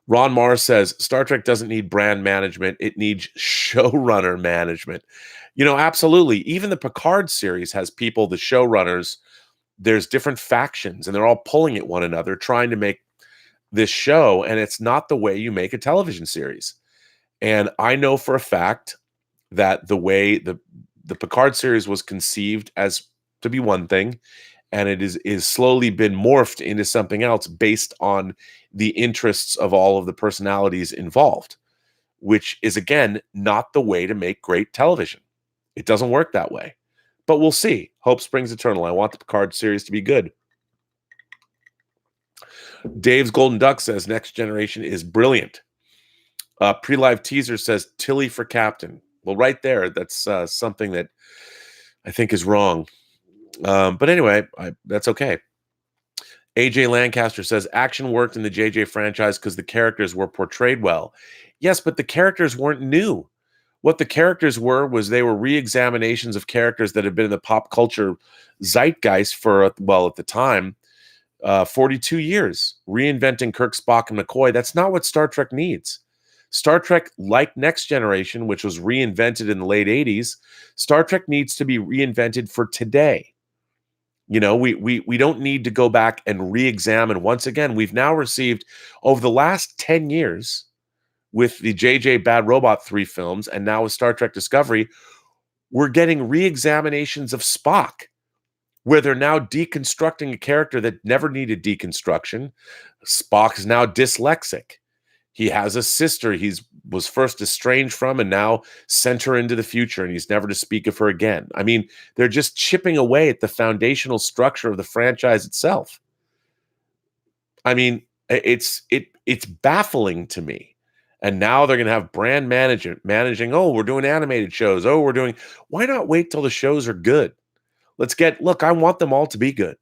Ron Mars says Star Trek doesn't need brand management. It needs showrunner management. Absolutely. Even the Picard series has people, the showrunners, there's different factions, and they're all pulling at one another, trying to make this show. And it's not the way you make a television series. And I know for a fact that the way the Picard series was conceived as to be one thing, and it is slowly been morphed into something else based on the interests of all of the personalities involved, which is, again, not the way to make great television. It doesn't work that way. But we'll see. Hope springs eternal. I want the Picard series to be good. Dave's Golden Duck says Next Generation is brilliant. Pre-live teaser says Tilly for captain. Well, right there, that's something that I think is wrong. But anyway, that's okay. AJ Lancaster says action worked in the JJ franchise because the characters were portrayed well. Yes, but the characters weren't new. What the characters was they were re-examinations of characters that had been in the pop culture zeitgeist for, well, at the time, 42 years. Reinventing Kirk, Spock, and McCoy. That's not what Star Trek needs. Star Trek, like Next Generation, which was reinvented in the late 80s, Star Trek needs to be reinvented for today. We don't need to go back and re-examine. Once again, we've now received, over the last 10 years, with the JJ Bad Robot 3 films, and now with Star Trek Discovery, we're getting re-examinations of Spock, where they're now deconstructing a character that never needed deconstruction. Spock is now dyslexic. He has a sister he was first estranged from and now sent her into the future, and he's never to speak of her again. I mean, they're just chipping away at the foundational structure of the franchise itself. I mean, it's baffling to me. And now they're going to have brand managing. Oh, we're doing animated shows. Why not wait till the shows are good? Look, I want them all to be good,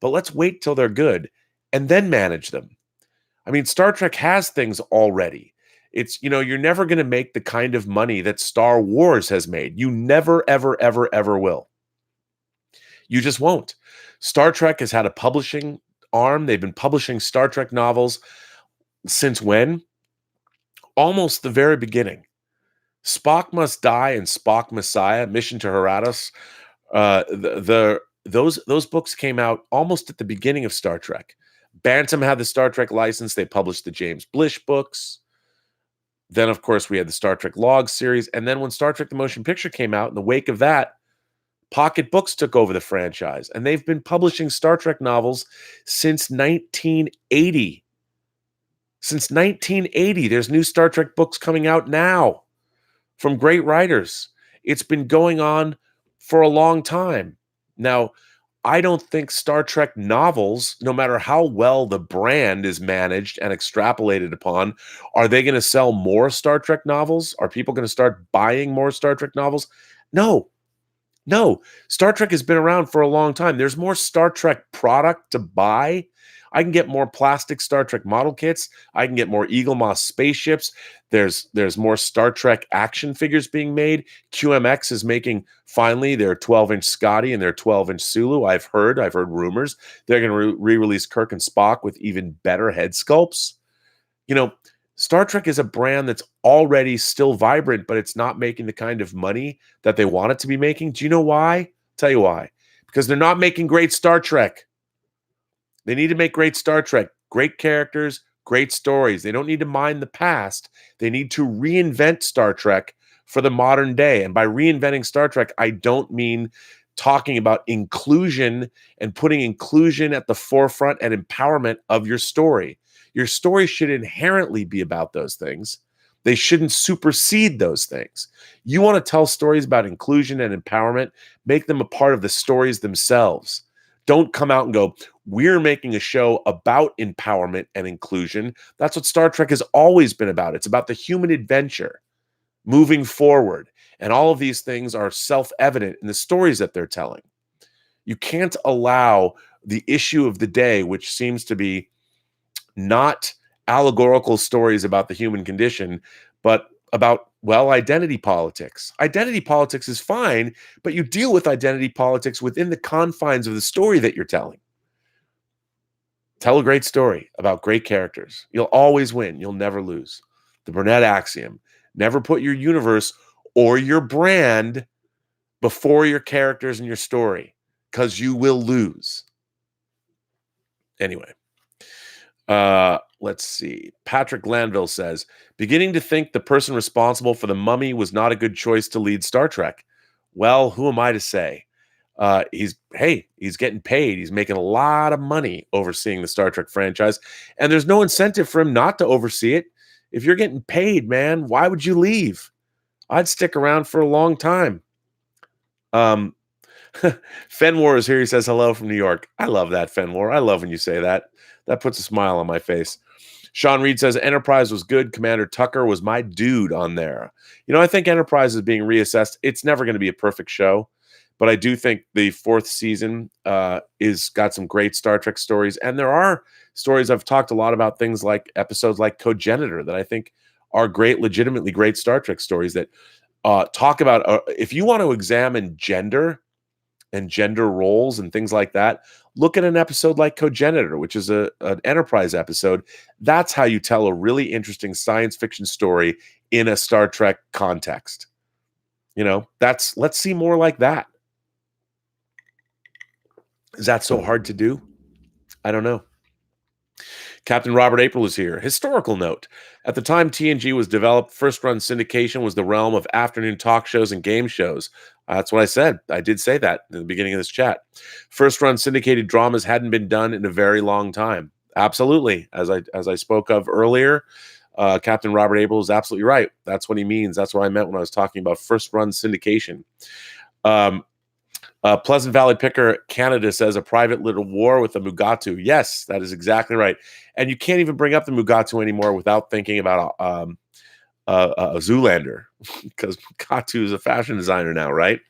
but let's wait till they're good and then manage them. I mean, Star Trek has things already. It's, you're never going to make the kind of money that Star Wars has made. You never, ever, ever, ever will. You just won't. Star Trek has had a publishing arm. They've been publishing Star Trek novels since when? Almost the very beginning. Spock Must Die and Spock Messiah, Mission to Heratos, those books came out almost at the beginning of Star Trek. Bantam had the Star Trek license. They published the James Blish books. Then, of course, we had the Star Trek Log series. And then when Star Trek The Motion Picture came out, in the wake of that, Pocket Books took over the franchise. And they've been publishing Star Trek novels since 1980. Since 1980, there's new Star Trek books coming out now from great writers. It's been going on for a long time. Now, I don't think Star Trek novels, no matter how well the brand is managed and extrapolated upon, are they going to sell more Star Trek novels? Are people going to start buying more Star Trek novels? No. Star Trek has been around for a long time. There's more Star Trek product to buy. I can get more plastic Star Trek model kits. I can get more Eagle Moss spaceships. There's more Star Trek action figures being made. QMX is making finally their 12-inch Scotty and their 12-inch Sulu. I've heard rumors they're going to re-release Kirk and Spock with even better head sculpts. Star Trek is a brand that's already still vibrant, but it's not making the kind of money that they want it to be making. Do you know why? Tell you why. Because they're not making great Star Trek. They need to make great Star Trek, great characters, great stories. They don't need to mind the past. They need to reinvent Star Trek for the modern day. And by reinventing Star Trek, I don't mean talking about inclusion and putting inclusion at the forefront and empowerment of your story. Your story should inherently be about those things. They shouldn't supersede those things. You want to tell stories about inclusion and empowerment, make them a part of the stories themselves. don't come out and go, we're making a show about empowerment and inclusion. That's what Star Trek has always been about. It's about the human adventure moving forward. And all of these things are self-evident in the stories that they're telling. You can't allow the issue of the day, which seems to be not allegorical stories about the human condition, but about, well, identity politics. Identity politics is fine, but you deal with identity politics within the confines of the story that you're telling. Tell a great story about great characters. You'll always win. You'll never lose. The Burnett axiom: never put your universe or your brand before your characters and your story, because you will lose. Anyway, let's see. Patrick Glanville says, beginning to think the person responsible for the Mummy was not a good choice to lead Star Trek. Well, who am I to say? He's getting paid. He's making a lot of money overseeing the Star Trek franchise, and there's no incentive for him not to oversee it. If you're getting paid, man, why would you leave? I'd stick around for a long time. Fenwar is here. He says hello from New York. I love that, Fenwar. I love when you say that. That puts a smile on my face. Sean Reed says Enterprise was good. Commander Tucker was my dude on there. I think Enterprise is being reassessed. It's never going to be a perfect show, but I do think the fourth season is got some great Star Trek stories. And there are stories. I've talked a lot about things like episodes like Cogenitor that I think are great, legitimately great Star Trek stories that talk about if you want to examine gender and gender roles and things like that, look at an episode like Cogenitor, which is an Enterprise episode. That's how you tell a really interesting science fiction story in a Star Trek context. Let's see more like that. Is that so hard to do? I don't know. Captain Robert April is here. Historical note. At the time TNG was developed, first-run syndication was the realm of afternoon talk shows and game shows. That's what I said. I did say that in the beginning of this chat. First-run syndicated dramas hadn't been done in a very long time. Absolutely. As I spoke of earlier, Captain Robert April is absolutely right. That's what he means. That's what I meant when I was talking about first-run syndication. Pleasant Valley Picker Canada says a private little war with the Mugatu. Yes, that is exactly right. And you can't even bring up the Mugatu anymore without thinking about a Zoolander, because Mugatu is a fashion designer now, right?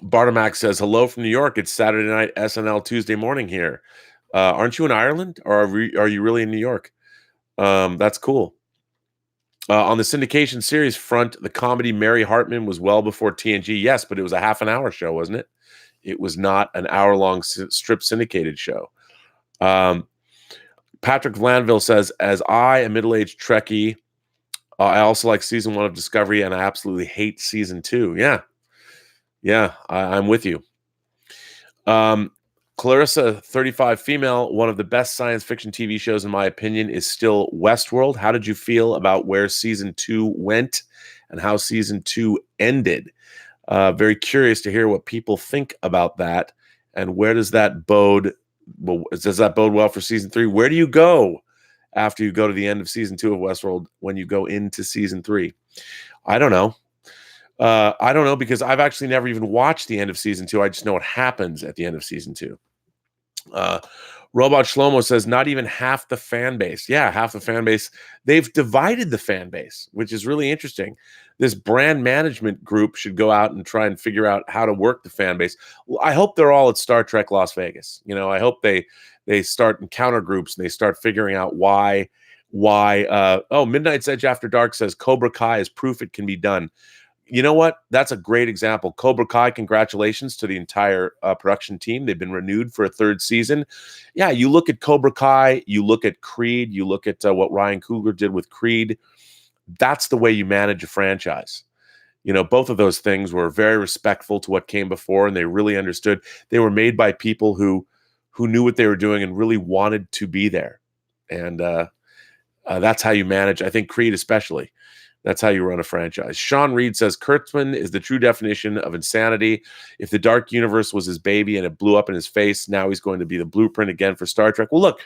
Bartomac says hello from New York. It's Saturday night SNL Tuesday morning here. Aren't you in Ireland, or are you really in New York? That's cool. On the syndication series front, the comedy Mary Hartman was well before TNG. Yes, but it was a half an hour show, wasn't it? It was not an hour-long strip syndicated show. Patrick Glanville says, as a middle-aged Trekkie, I also like season 1 of Discovery, and I absolutely hate season 2. Yeah, I'm with you. Clarissa, 35 female, one of the best science fiction TV shows, in my opinion, is still Westworld. How did you feel about where season 2 went and how season 2 ended? Very curious to hear what people think about that. And where does that bode? Well, does that bode well for season 3? Where do you go after you go to the end of season 2 of Westworld when you go into season 3? I don't know. I don't know, because I've actually never even watched the end of season 2. I just know what happens at the end of season 2. Robot Shlomo says not even half the fan base. Yeah, half the fan base. They've divided the fan base, which is really interesting. This brand management group should go out and try and figure out how to work the fan base. I hope they're all at Star Trek Las Vegas. I hope they start encounter groups and they start figuring out why. Midnight's Edge After Dark says Cobra Kai is proof it can be done. You know what? That's a great example. Cobra Kai, congratulations to the entire production team. They've been renewed for a 3rd season. Yeah, you look at Cobra Kai, you look at Creed, you look at what Ryan Coogler did with Creed. That's the way you manage a franchise. Both of those things were very respectful to what came before, and they really understood. They were made by people who knew what they were doing and really wanted to be there. And that's how you manage, I think, Creed especially. That's how you run a franchise. Sean Reed says Kurtzman is the true definition of insanity. If the Dark Universe was his baby and it blew up in his face, now he's going to be the blueprint again for Star Trek. Well, look,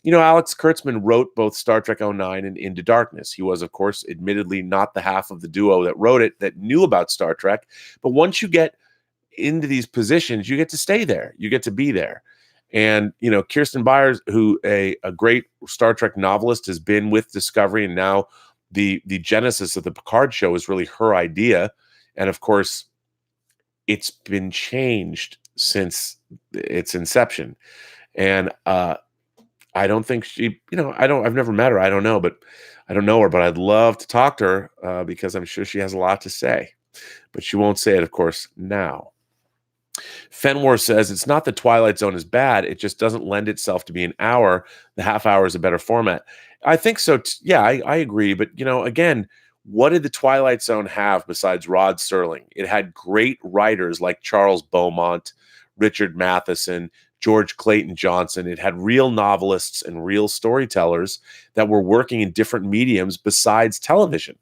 Alex Kurtzman wrote both Star Trek 09 and Into Darkness. He was, of course, admittedly not the half of the duo that wrote it that knew about Star Trek. But once you get into these positions, you get to stay there. You get to be there. And, Kirsten Byers, who a great Star Trek novelist, has been with Discovery, and now the genesis of the Picard show is really her idea. And of course, it's been changed since its inception. And I don't think I've never met her. I don't know, but I don't know her, but I'd love to talk to her because I'm sure she has a lot to say, but she won't say it, of course, now. Fenwar says it's not that Twilight Zone is bad. It just doesn't lend itself to be an hour. The half hour is a better format. I think so. Yeah, I agree. But, again, what did the Twilight Zone have besides Rod Serling? It had great writers like Charles Beaumont, Richard Matheson, George Clayton Johnson. It had real novelists and real storytellers that were working in different mediums besides television.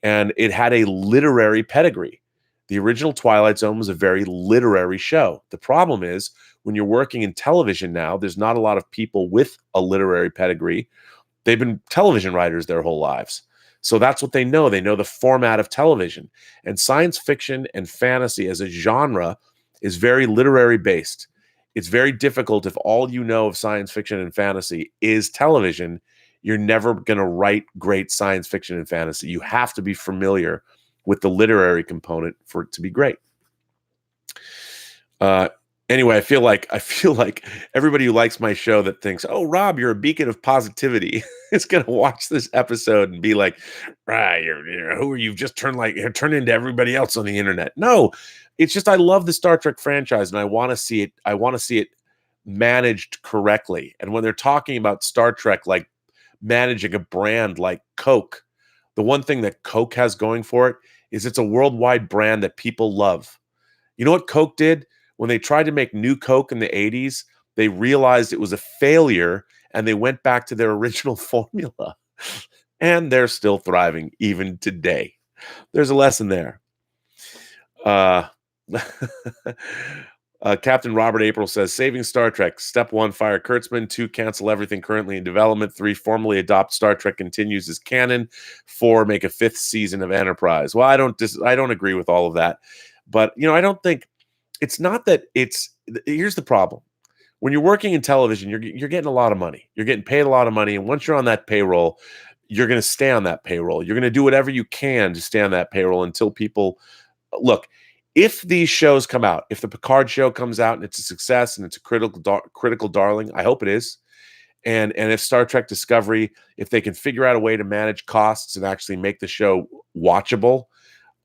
And it had a literary pedigree. The original Twilight Zone was a very literary show. The problem is when you're working in television now, there's not a lot of people with a literary pedigree. They've been television writers their whole lives. So that's what they know. They know the format of television. And science fiction and fantasy as a genre is very literary based. It's very difficult if all you know of science fiction and fantasy is television. You're never going to write great science fiction and fantasy. You have to be familiar with the literary component for it to be great. Anyway, I feel like everybody who likes my show that thinks, "Oh, Rob, you're a beacon of positivity," is going to watch this episode and be like, "Right, who are you? Just turn into everybody else on the internet." No, it's just I love the Star Trek franchise and I want to see it. I want to see it managed correctly. And when they're talking about Star Trek, like managing a brand like Coke, the one thing that Coke has going for it is it's a worldwide brand that people love. You know what Coke did? When they tried to make new Coke in the 80s, they realized it was a failure and they went back to their original formula. And they're still thriving even today. There's a lesson there. Captain Robert April says, saving Star Trek. Step 1, fire Kurtzman. 2, cancel everything currently in development. 3, formally adopt Star Trek continues as canon. 4, make a 5th season of Enterprise. Well, I don't agree with all of that. But, I don't think it's not that here's the problem. When you're working in television, you're getting a lot of money. You're getting paid a lot of money. And once you're on that payroll, you're going to stay on that payroll. You're going to do whatever you can to stay on that payroll until people look. If these shows come out, if the Picard show comes out and it's a success and it's a critical darling, I hope it is. And if Star Trek Discovery, if they can figure out a way to manage costs and actually make the show watchable,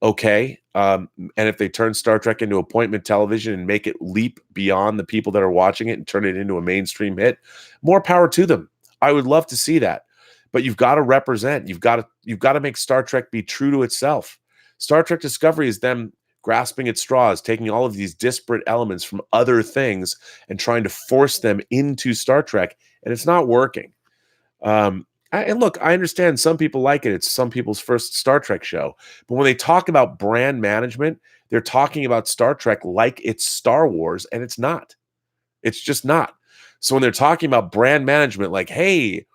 okay. And if they turn Star Trek into appointment television and make it leap beyond the people that are watching it and turn it into a mainstream hit, more power to them. I would love to see that. But you've got to represent. You've got to make Star Trek be true to itself. Star Trek Discovery is them grasping at straws, taking all of these disparate elements from other things and trying to force them into Star Trek, and it's not working. And look, I understand some people like it. It's some people's first Star Trek show. But when they talk about brand management, they're talking about Star Trek like it's Star Wars, and it's not. It's just not. So when they're talking about brand management, like, hey,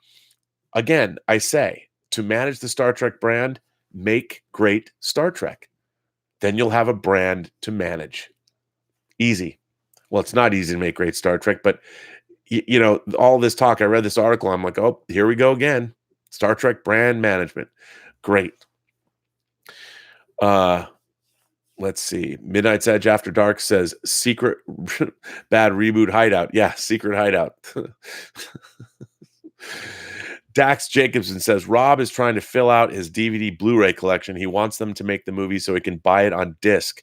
again, I say, to manage the Star Trek brand, make great Star Trek. Then you'll have a brand to manage. Easy. Well, it's not easy to make great Star Trek, but all this talk, I read this article, I'm like, oh, here we go again. Star Trek brand management. Great. Let's see. Midnight's Edge After Dark says secret bad reboot hideout. Yeah, secret hideout. Dax Jacobson says, Rob is trying to fill out his DVD Blu-ray collection. He wants them to make the movie so he can buy it on disc.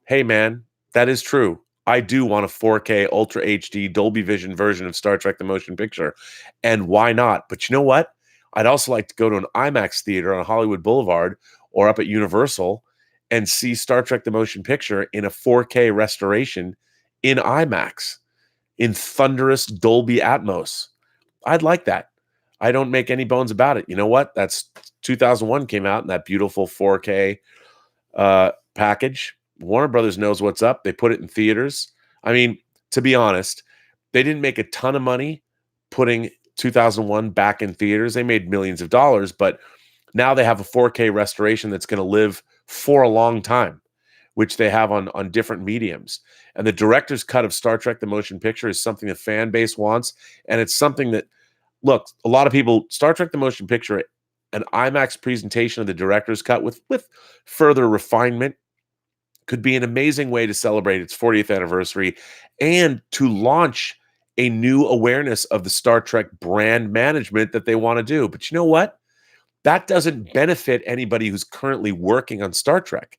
Hey, man, that is true. I do want a 4K Ultra HD Dolby Vision version of Star Trek The Motion Picture. And why not? But you know what? I'd also like to go to an IMAX theater on Hollywood Boulevard or up at Universal and see Star Trek The Motion Picture in a 4K restoration in IMAX, in thunderous Dolby Atmos. I'd like that. I don't make any bones about it. You know what? That's 2001 came out in that beautiful 4K package. Warner Brothers knows what's up. They put it in theaters. I mean, to be honest, they didn't make a ton of money putting 2001 back in theaters. They made millions of dollars, but now they have a 4K restoration that's going to live for a long time. which they have on different mediums. And the director's cut of Star Trek: The Motion Picture is something the fan base wants, and it's something that, look, a lot of people, Star Trek: The Motion Picture, an IMAX presentation of the director's cut with further refinement, could be an amazing way to celebrate its 40th anniversary and to launch a new awareness of the Star Trek brand management that they want to do. But you know what? That doesn't benefit anybody who's currently working on Star Trek.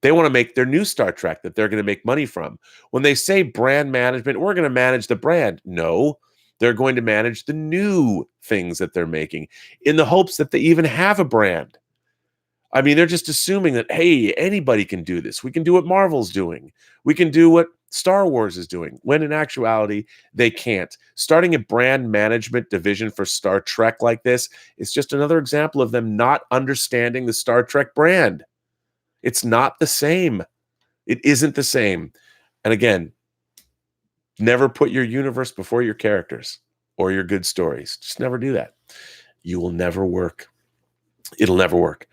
They want to make their new Star Trek that they're going to make money from. When they say brand management, we're going to manage the brand. No, they're going to manage the new things that they're making in the hopes that they even have a brand. I mean, they're just assuming that, hey, anybody can do this. We can do what Marvel's doing. We can do what Star Wars is doing, when in actuality, they can't. Starting a brand management division for Star Trek like this is just another example of them not understanding the Star Trek brand. It's not the same. It isn't the same. And again, never put your universe before your characters or your good stories. Just never do that. You will never work. It'll never work.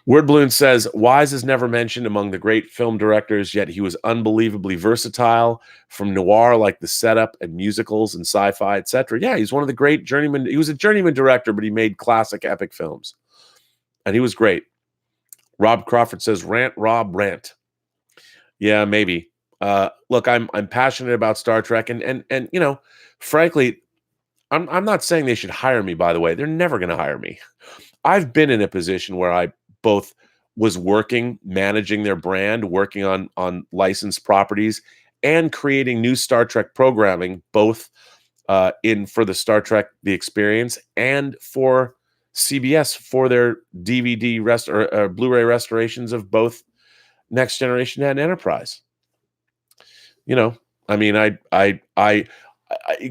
Word Balloon says, Wise is never mentioned among the great film directors, yet he was unbelievably versatile, from noir like The Setup and musicals and sci-fi, etc. Yeah, he's one of the great journeyman. He was a journeyman director, but he made classic epic films. And he was great. Rob Crawford says, rant, Rob, rant. Yeah, maybe. Look, I'm passionate about Star Trek, and you know, frankly, I'm not saying they should hire me, by the way. They're never going to hire me. I've been in a position where I both was working, managing their brand, working on licensed properties, and creating new Star Trek programming, both for the Star Trek The Experience and for CBS for their DVD Blu-ray restorations of both Next Generation and Enterprise. You know, I mean, I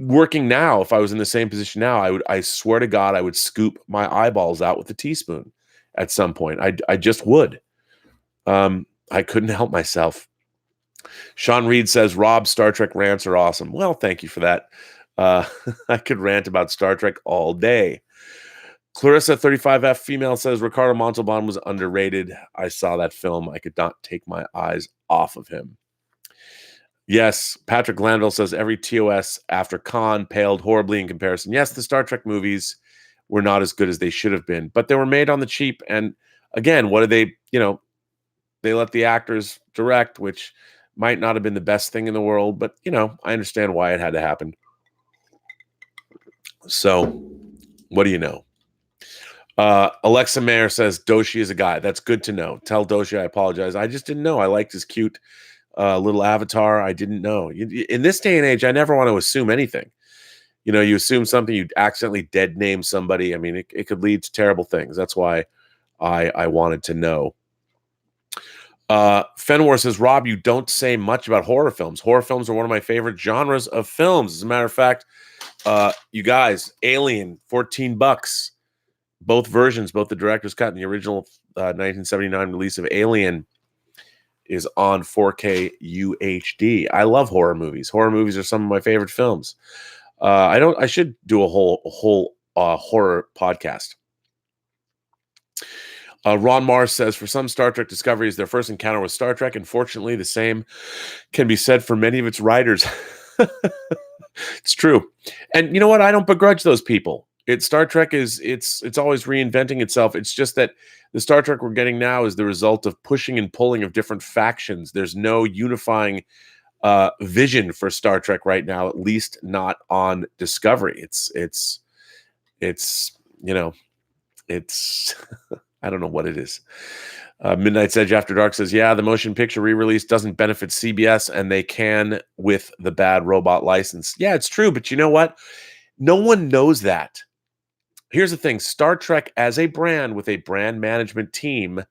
working now, if I was in the same position now, I swear to God, I would scoop my eyeballs out with a teaspoon at some point. I just would. I couldn't help myself. Sean Reed says, Rob, Star Trek rants are awesome. Well, thank you for that. I could rant about Star Trek all day. Clarissa 35F female says, Ricardo Montalban was underrated. I saw that film. I could not take my eyes off of him. Yes, Patrick Glanville says every TOS after Khan paled horribly in comparison. Yes, the Star Trek movies were not as good as they should have been, but they were made on the cheap. And again, what did they, you know, they let the actors direct, which might not have been the best thing in the world, but, you know, I understand why it had to happen. So what do you know? Alexa Mayer says Doshi is a guy. That's good to know. Tell Doshi I apologize. I just didn't know. I liked his cute little avatar. I didn't know. In this day and age, I never want to assume anything. You know, you assume something, you accidentally dead name somebody. I mean, it could lead to terrible things. That's why I wanted to know. Fenwar says, Rob, you don't say much about horror films. Horror films are one of my favorite genres of films. As a matter of fact, you guys, Alien, $14. Both versions, both the director's cut and the original 1979 release of Alien is on 4K UHD. I love horror movies. Horror movies are some of my favorite films. I should do a whole horror podcast. Ron Mars says, for some Star Trek discoveries, their first encounter with Star Trek. Unfortunately, the same can be said for many of its writers. It's true. And you know what? I don't begrudge those people. Star Trek it's always reinventing itself. It's just that the Star Trek we're getting now is the result of pushing and pulling of different factions. There's no unifying vision for Star Trek right now, at least not on Discovery. It's you know, it's I don't know what it is. Midnight's Edge After Dark says, yeah, the motion picture re-release doesn't benefit CBS, and they can with the Bad Robot license. Yeah, it's true, but you know what? No one knows that. Here's the thing. Star Trek as a brand with a brand management team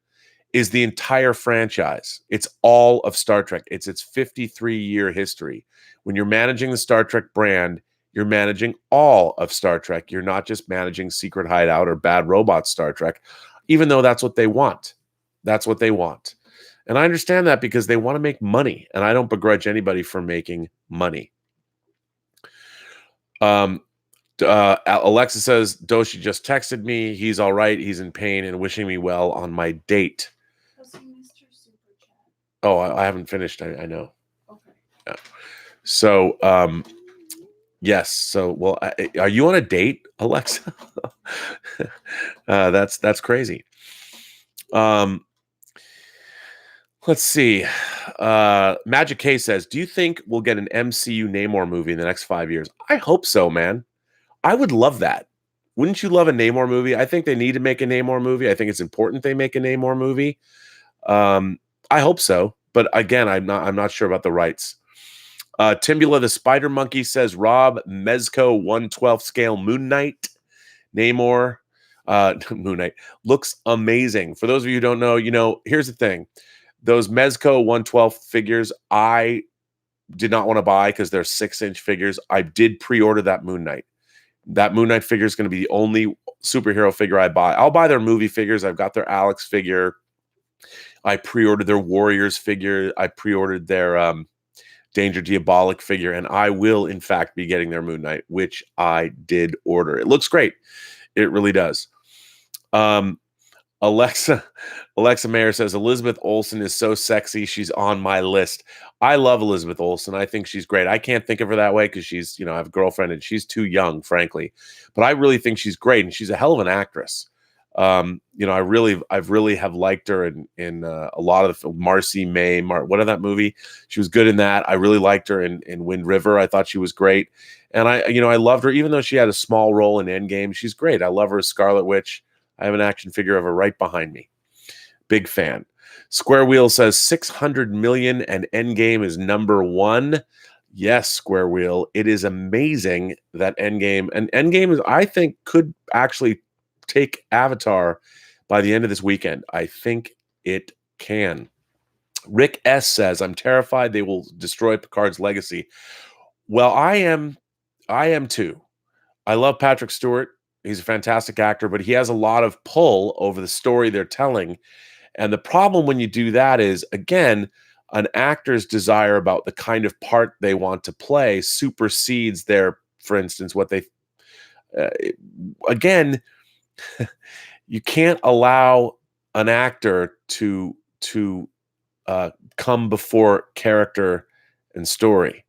is the entire franchise. It's all of Star Trek. It's its 53-year history. When you're managing the Star Trek brand, you're managing all of Star Trek. You're not just managing Secret Hideout or Bad Robot Star Trek, even though that's what they want. That's what they want. And I understand that because they want to make money, and I don't begrudge anybody for making money. Alexa says, Doshi just texted me. He's all right. He's in pain and wishing me well on my date. Oh, I haven't finished. I know. Okay. Yeah. So, yes. So, well, are you on a date, Alexa? That's crazy. Let's see. Magic K says, "Do you think we'll get an MCU Namor movie in the next 5 years?" I hope so, man. I would love that. Wouldn't you love a Namor movie? I think they need to make a Namor movie. I think it's important they make a Namor movie. I hope so, but again, I'm not sure about the rights. Timbula the Spider Monkey says Rob Mezco 1/12 scale Moon Knight Namor Moon Knight looks amazing. For those of you who don't know, here's the thing. Those Mezco 1/12 figures, I did not want to buy because they're 6-inch figures. I did pre-order that Moon Knight. That Moon Knight figure is going to be the only superhero figure I buy. I'll buy their movie figures. I've got their Alex figure. I pre-ordered their Warriors figure. I pre-ordered their Danger Diabolic figure, and I will, in fact, be getting their Moon Knight, which I did order. It looks great. It really does. Alexa Meyer says Elizabeth Olsen is so sexy. She's on my list. I love Elizabeth Olsen. I think she's great. I can't think of her that way because she's, I have a girlfriend and she's too young, frankly. But I really think she's great, and she's a hell of an actress. I really have liked her in a lot of the Marcy May. What of that movie? She was good in that. I really liked her in Wind River. I thought she was great, and I loved her even though she had a small role in Endgame. She's great. I love her as Scarlet Witch. I have an action figure of her right behind me. Big fan. Square Wheel says 600 million and Endgame is number one. Yes, Square Wheel. It is amazing that Endgame is, I think, could actually take Avatar by the end of this weekend. I think it can. Rick S says, I'm terrified they will destroy Picard's legacy. Well, I am too. I love Patrick Stewart. He's a fantastic actor, but he has a lot of pull over the story they're telling. And the problem when you do that is, again, an actor's desire about the kind of part they want to play supersedes their, for instance, what they, again, you can't allow an actor to come before character and story.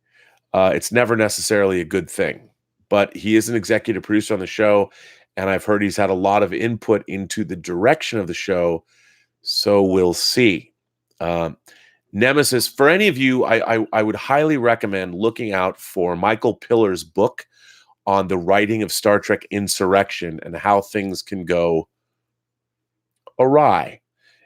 It's never necessarily a good thing. But he is an executive producer on the show, and I've heard he's had a lot of input into the direction of the show. So we'll see. Nemesis, for any of you, I would highly recommend looking out for Michael Pillar's book on the writing of Star Trek Insurrection and how things can go awry.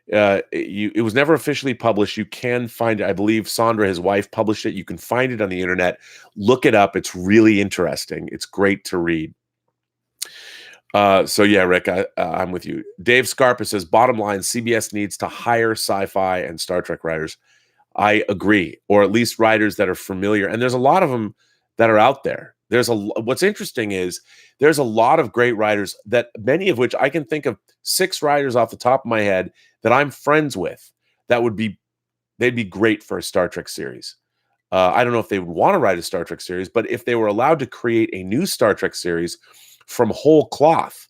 It was never officially published. You can find it. I believe Sandra, his wife, published it. You can find it on the internet. Look it up. It's really interesting. It's great to read. So yeah, Rick, I'm with you. Dave Scarpa says, bottom line, CBS needs to hire sci-fi and Star Trek writers. I agree, or at least writers that are familiar. And there's a lot of them that are out there. What's interesting is there's a lot of great writers that many of which I can think of 6 writers off the top of my head that I'm friends with that they'd be great for a Star Trek series. I don't know if they would want to write a Star Trek series, but if they were allowed to create a new Star Trek series from whole cloth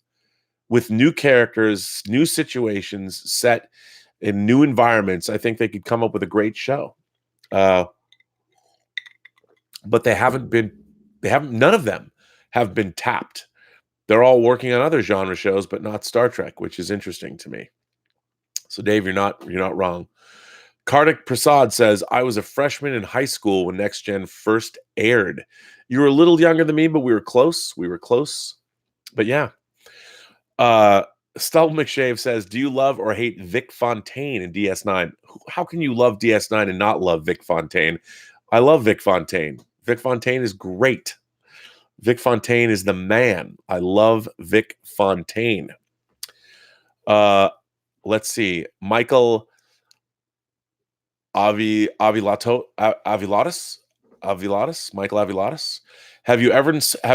with new characters, new situations set in new environments, I think they could come up with a great show. But none of them have been tapped. They're all working on other genre shows, but not Star Trek, which is interesting to me. So Dave, you're not wrong. Kartik Prasad says, I was a freshman in high school when Next Gen first aired. You were a little younger than me, but we were close. But yeah. Stubble McShave says, do you love or hate Vic Fontaine in DS9? How can you love DS9 and not love Vic Fontaine? I love Vic Fontaine. Vic Fontaine is great. Vic Fontaine is the man. I love Vic Fontaine. Let's see. Michael Michael Avilatos. Have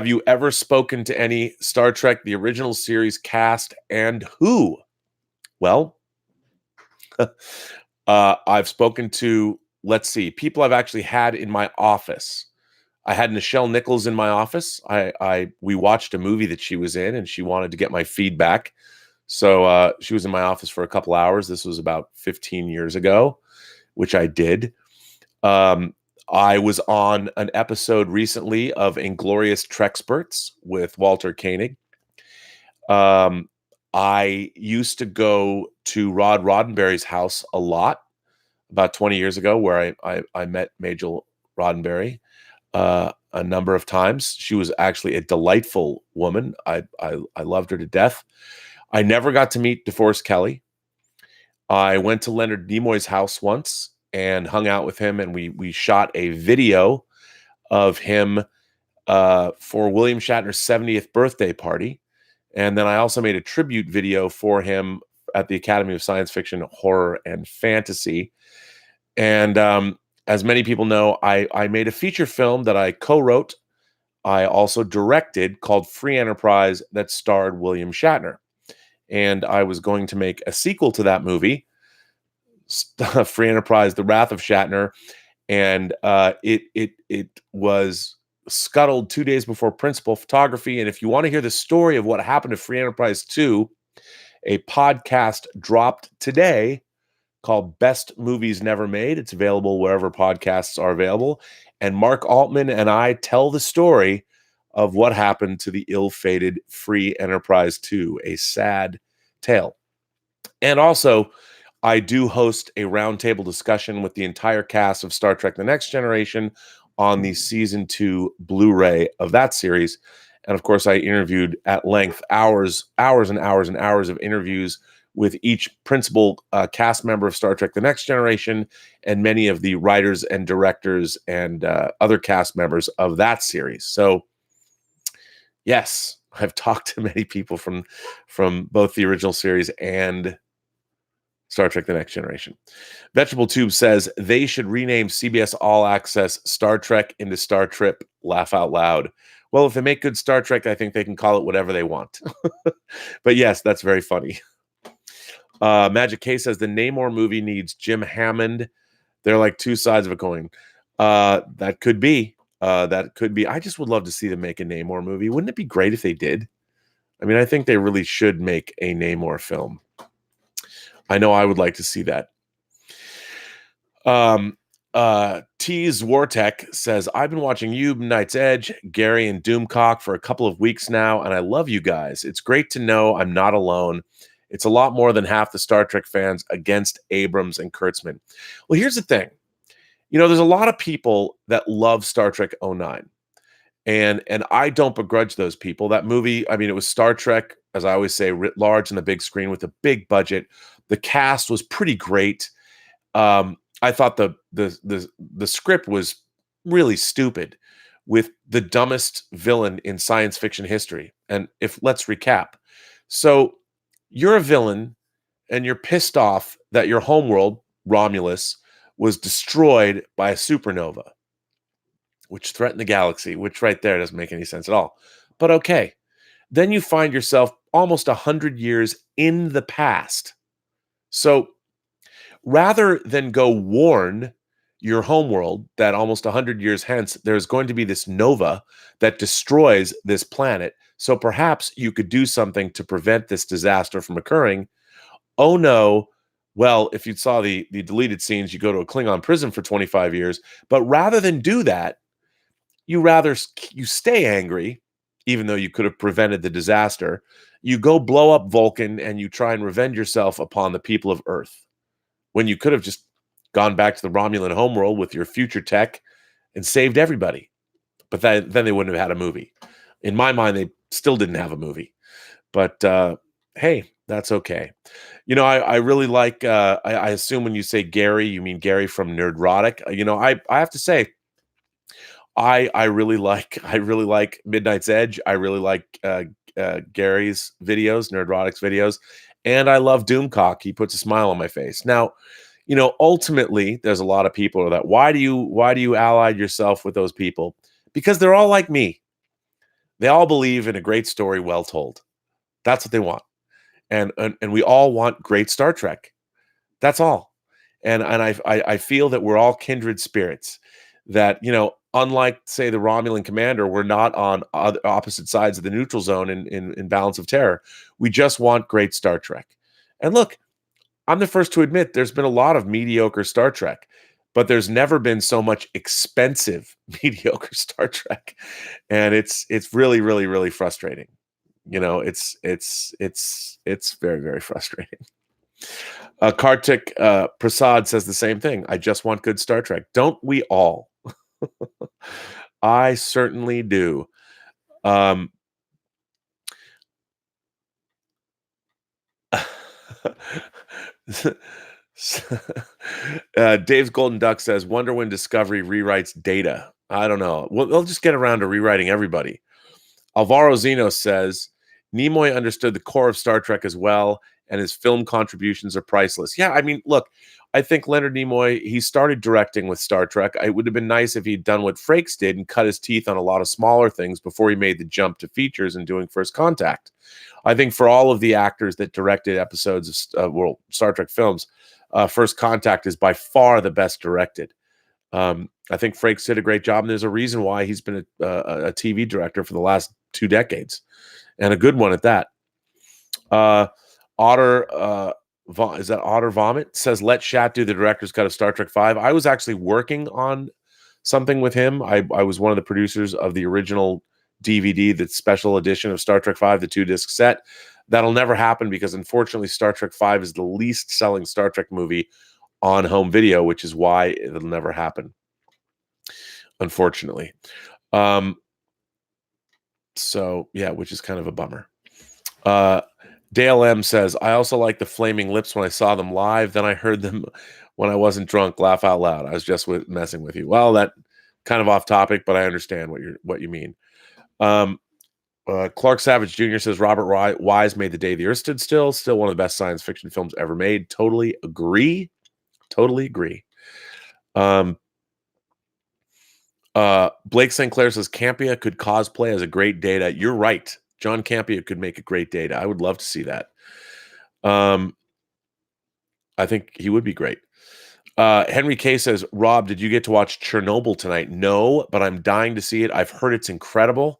you ever spoken to any Star Trek the original series cast, and who? Well, I've spoken to, let's see, people I've actually had in my office. I had Nichelle Nichols in my office. We watched a movie that she was in, and she wanted to get my feedback. So she was in my office for a couple hours. This was about 15 years ago. which I did. I was on an episode recently of Inglorious Trexperts with Walter Koenig. I used to go to Rod Roddenberry's house a lot about 20 years ago, where I met Majel Roddenberry a number of times. She was actually a delightful woman. I loved her to death. I never got to meet DeForest Kelley. I went to Leonard Nimoy's house once and hung out with him, and we shot a video of him for William Shatner's 70th birthday party. And then I also made a tribute video for him at the Academy of Science Fiction, Horror, and Fantasy. And as many people know, I made a feature film that I co-wrote. I also directed, called Free Enterprise, that starred William Shatner. And I was going to make a sequel to that movie, Free Enterprise, The Wrath of Shatner. And it was scuttled 2 days before principal photography. And if you want to hear the story of what happened to Free Enterprise 2, a podcast dropped today called Best Movies Never Made. It's available wherever podcasts are available. And Mark Altman and I tell the story of what happened to the ill-fated Free Enterprise 2, a sad tale. And also, I do host a roundtable discussion with the entire cast of Star Trek The Next Generation on the season 2 Blu-ray of that series. And of course, I interviewed at length, hours and hours and hours of interviews with each principal cast member of Star Trek The Next Generation and many of the writers and directors and other cast members of that series. So yes, I've talked to many people from both the original series and Star Trek The Next Generation. Vegetable Tube says they should rename CBS All Access Star Trek into Star Trip. Laugh out loud. Well, if they make good Star Trek, I think they can call it whatever they want. But yes, that's very funny. Magic K says the Namor movie needs Jim Hammond. They're like two sides of a coin. That could be. That could be. I just would love to see them make a Namor movie. Wouldn't it be great if they did? I mean, I think they really should make a Namor film. I know I would like to see that. Tease Wartech says, I've been watching you, Night's Edge, Gary, and Doomcock for a couple of weeks now, and I love you guys. It's great to know I'm not alone. It's a lot more than half the Star Trek fans against Abrams and Kurtzman. Well, here's the thing. You know, there's a lot of people that love Star Trek 09. And I don't begrudge those people. That movie, I mean, it was Star Trek, as I always say, writ large on the big screen with a big budget. The cast was pretty great. I thought the script was really stupid, with the dumbest villain in science fiction history. And let's recap. So you're a villain and you're pissed off that your homeworld, Romulus, was destroyed by a supernova, which threatened the galaxy, which right there doesn't make any sense at all. But okay. Then you find yourself almost 100 years in the past. So rather than go warn your homeworld that almost 100 years hence, there's going to be this nova that destroys this planet, so perhaps you could do something to prevent this disaster from occurring. Oh no. Well, if you saw the deleted scenes, you go to a Klingon prison for 25 years. But rather than do that, you stay angry, even though you could have prevented the disaster. You go blow up Vulcan and you try and revenge yourself upon the people of Earth, when you could have just gone back to the Romulan homeworld with your future tech and saved everybody. But then they wouldn't have had a movie. In my mind, they still didn't have a movie. But hey, that's okay. You know, I really like, I assume when you say Gary, you mean Gary from Nerdrotic. You know, I have to say, I really like Midnight's Edge. I really like Gary's videos, Nerdrotic's videos. And I love Doomcock. He puts a smile on my face. Now, you know, ultimately, there's a lot of people that, why do you ally yourself with those people? Because they're all like me. They all believe in a great story well told. That's what they want. And we all want great Star Trek. That's all. And I feel that we're all kindred spirits. That, you know, unlike, say, the Romulan commander, we're not on opposite sides of the neutral zone in Balance of Terror. We just want great Star Trek. And look, I'm the first to admit there's been a lot of mediocre Star Trek, but there's never been so much expensive mediocre Star Trek, and it's really really really frustrating. It's very very frustrating. Kartik Prasad says the same thing. I just want good Star Trek. Don't we all? I certainly do. Um, Dave's Golden Duck says wonder when Discovery rewrites Data. I don't know. Well, they'll just get around to rewriting everybody. Alvaro Zeno says Nimoy understood the core of Star Trek as well, and his film contributions are priceless. Yeah, I mean, look, I think Leonard Nimoy, he started directing with Star Trek. It would have been nice if he'd done what Frakes did and cut his teeth on a lot of smaller things before he made the jump to features and doing First Contact. I think for all of the actors that directed episodes of Star Trek films, First Contact is by far the best directed. I think Frakes did a great job, and there's a reason why he's been a TV director for the last 2 decades, and a good one at that. Otter, is that Otter Vomit? Says, let Shat do the director's cut of Star Trek V. I was actually working on something with him. I was one of the producers of the original DVD, the special edition of Star Trek V, the 2-disc set. That'll never happen because, unfortunately, Star Trek V is the least selling Star Trek movie on home video, which is why it'll never happen, unfortunately. So, yeah, which is kind of a bummer. Dale M says, I also like the Flaming Lips when I saw them live. Then I heard them when I wasn't drunk, laugh out loud. I was just messing with you. Well, that kind of off topic, but I understand what you mean. Clark Savage Jr. says, Robert Wise made The Day the Earth Stood Still. Still one of the best science fiction films ever made. Totally agree. Blake St. Clair says, Campea could cosplay as a great Data. You're right. John Campea could make a great Data. I would love to see that. I think he would be great. Henry K says, Rob, did you get to watch Chernobyl tonight? No, but I'm dying to see it. I've heard it's incredible.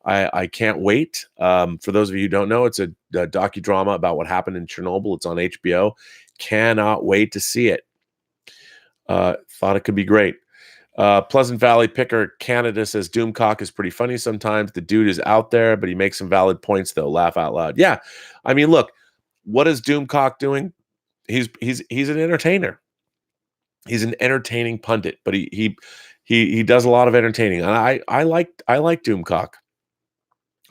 I can't wait. For those of you who don't know, it's a docudrama about what happened in Chernobyl. It's on HBO. Cannot wait to see it. Thought it could be great. Pleasant Valley Picker Canada says Doomcock is pretty funny sometimes. The dude is out there, but he makes some valid points though. Laugh out loud. Yeah, I mean, look, what is Doomcock doing? He's an entertainer. He's an entertaining pundit, but he does a lot of entertaining. And I like Doomcock.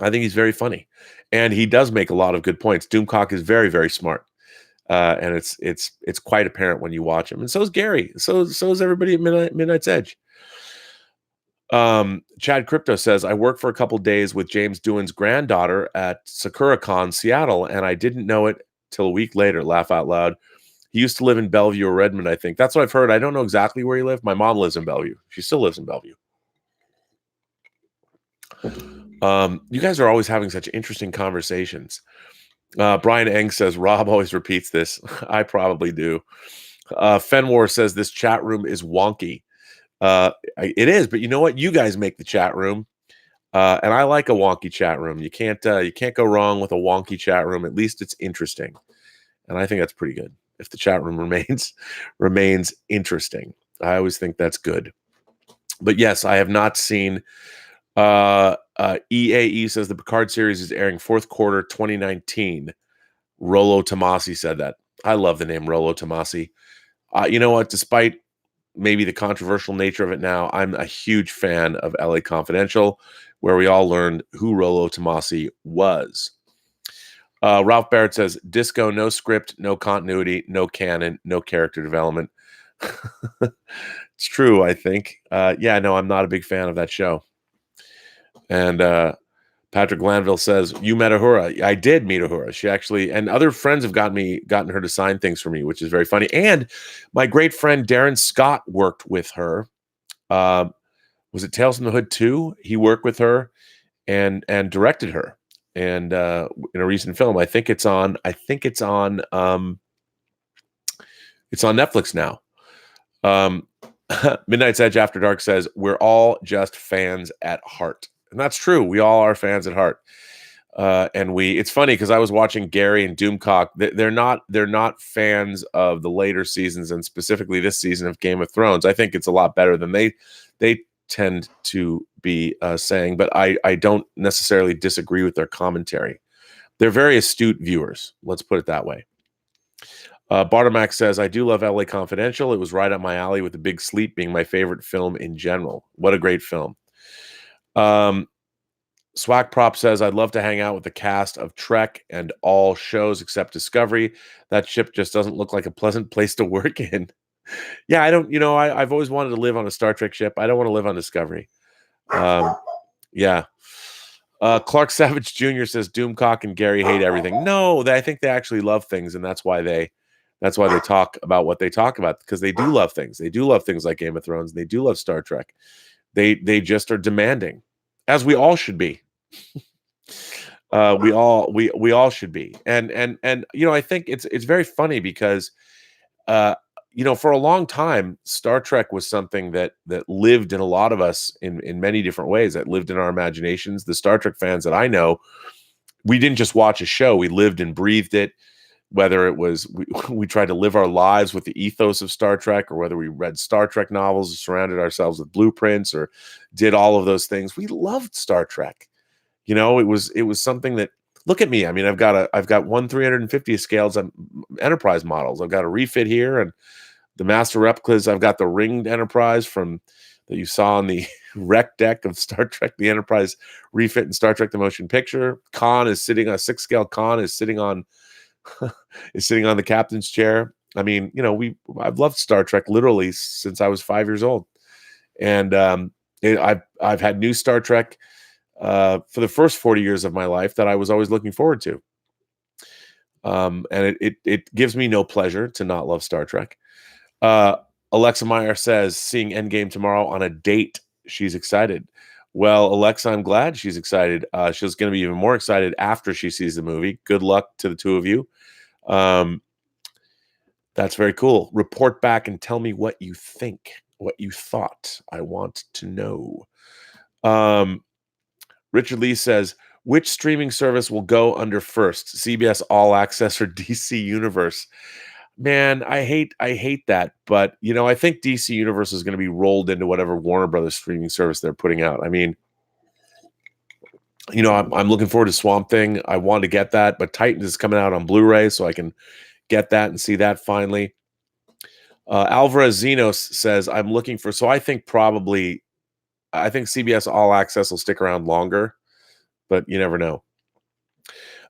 I think he's very funny, and he does make a lot of good points. Doomcock is very very smart. And it's quite apparent when you watch him. And so is Gary. So is everybody at Midnight's Edge. Chad Crypto says, I worked for a couple days with James Doohan's granddaughter at SakuraCon Seattle, and I didn't know it till a week later. Laugh out loud. He used to live in Bellevue or Redmond, I think. That's what I've heard. I don't know exactly where he lived. My mom lives in Bellevue. She still lives in Bellevue. You guys are always having such interesting conversations. Brian Eng says, Rob always repeats this. I probably do. Fenwar says, this chat room is wonky. It is, but you know what? You guys make the chat room. And I like a wonky chat room. You can't go wrong with a wonky chat room. At least it's interesting. And I think that's pretty good. If the chat room remains interesting. I always think that's good. But yes, I have not seen EAE says the Picard series is airing fourth quarter 2019. Rollo Tomasi said that. I love the name Rollo Tomasi. You know what? Despite maybe the controversial nature of it now, I'm a huge fan of LA Confidential, where we all learned who Rollo Tomasi was. Ralph Barrett says, Disco, no script, no continuity, no canon, no character development. It's true, I think. Yeah, no, I'm not a big fan of that show. And Patrick Glanville says, you met Uhura. I did meet Uhura. She actually, and other friends have gotten her to sign things for me, which is very funny. And my great friend Darren Scott worked with her. Was it Tales from the Hood 2? He worked with her and directed her. And in a recent film, I think it's on Netflix now. Midnight's Edge After Dark says, we're all just fans at heart. And that's true. We all are fans at heart. And it's funny because I was watching Gary and Doomcock. They're not fans of the later seasons, and specifically this season of Game of Thrones. I think it's a lot better than they tend to be saying, but I don't necessarily disagree with their commentary. They're very astute viewers. Let's put it that way. Bartomac says, I do love LA Confidential. It was right up my alley, with The Big Sleep being my favorite film in general. What a great film. Swag Prop says, I'd love to hang out with the cast of Trek and all shows except Discovery. That ship just doesn't look like a pleasant place to work in. Yeah, I don't, I've always wanted to live on a Star Trek ship. I don't want to live on Discovery. Yeah. Clark Savage Jr. says, Doomcock and Gary hate everything. No, I think they actually love things, and that's why they talk about what they talk about, because they do love things. They do love things like Game of Thrones. They do love Star Trek. They just are demanding, as we all should be. We all should be. And I think it's very funny because for a long time, Star Trek was something that lived in a lot of us in many different ways, that lived in our imaginations. The Star Trek fans that I know, we didn't just watch a show, we lived and breathed it. Whether it was we tried to live our lives with the ethos of Star Trek, or whether we read Star Trek novels, surrounded ourselves with blueprints, or did all of those things, we loved Star Trek. It was something that, look at me. I mean, I've got 1/350 scales Enterprise models. I've got a refit here, and the master replicas. I've got the ringed Enterprise that you saw on the rec deck of Star Trek, the Enterprise refit in Star Trek: The Motion Picture. Khan is sitting on a 6-scale. Khan is sitting on the captain's chair. I mean, I've loved Star Trek literally since I was 5 years old, and I've had new Star Trek for the first 40 years of my life that I was always looking forward to. And it gives me no pleasure to not love Star Trek. Alexa Meyer says, seeing Endgame tomorrow on a date. She's excited. Well, Alexa, I'm glad she's excited. She's going to be even more excited after she sees the movie. Good luck to the two of you. That's very cool. Report back and tell me what you think, what you thought. I want to know. Richard Lee says, which streaming service will go under first? CBS All Access or DC Universe? Man, I hate that, but I think DC Universe is going to be rolled into whatever Warner Brothers streaming service they're putting out. I mean, I'm looking forward to Swamp Thing. I want to get that, but Titans is coming out on Blu-ray, so I can get that and see that finally. Alvarez Zenos says, I'm looking for, so I think CBS All Access will stick around longer, but you never know.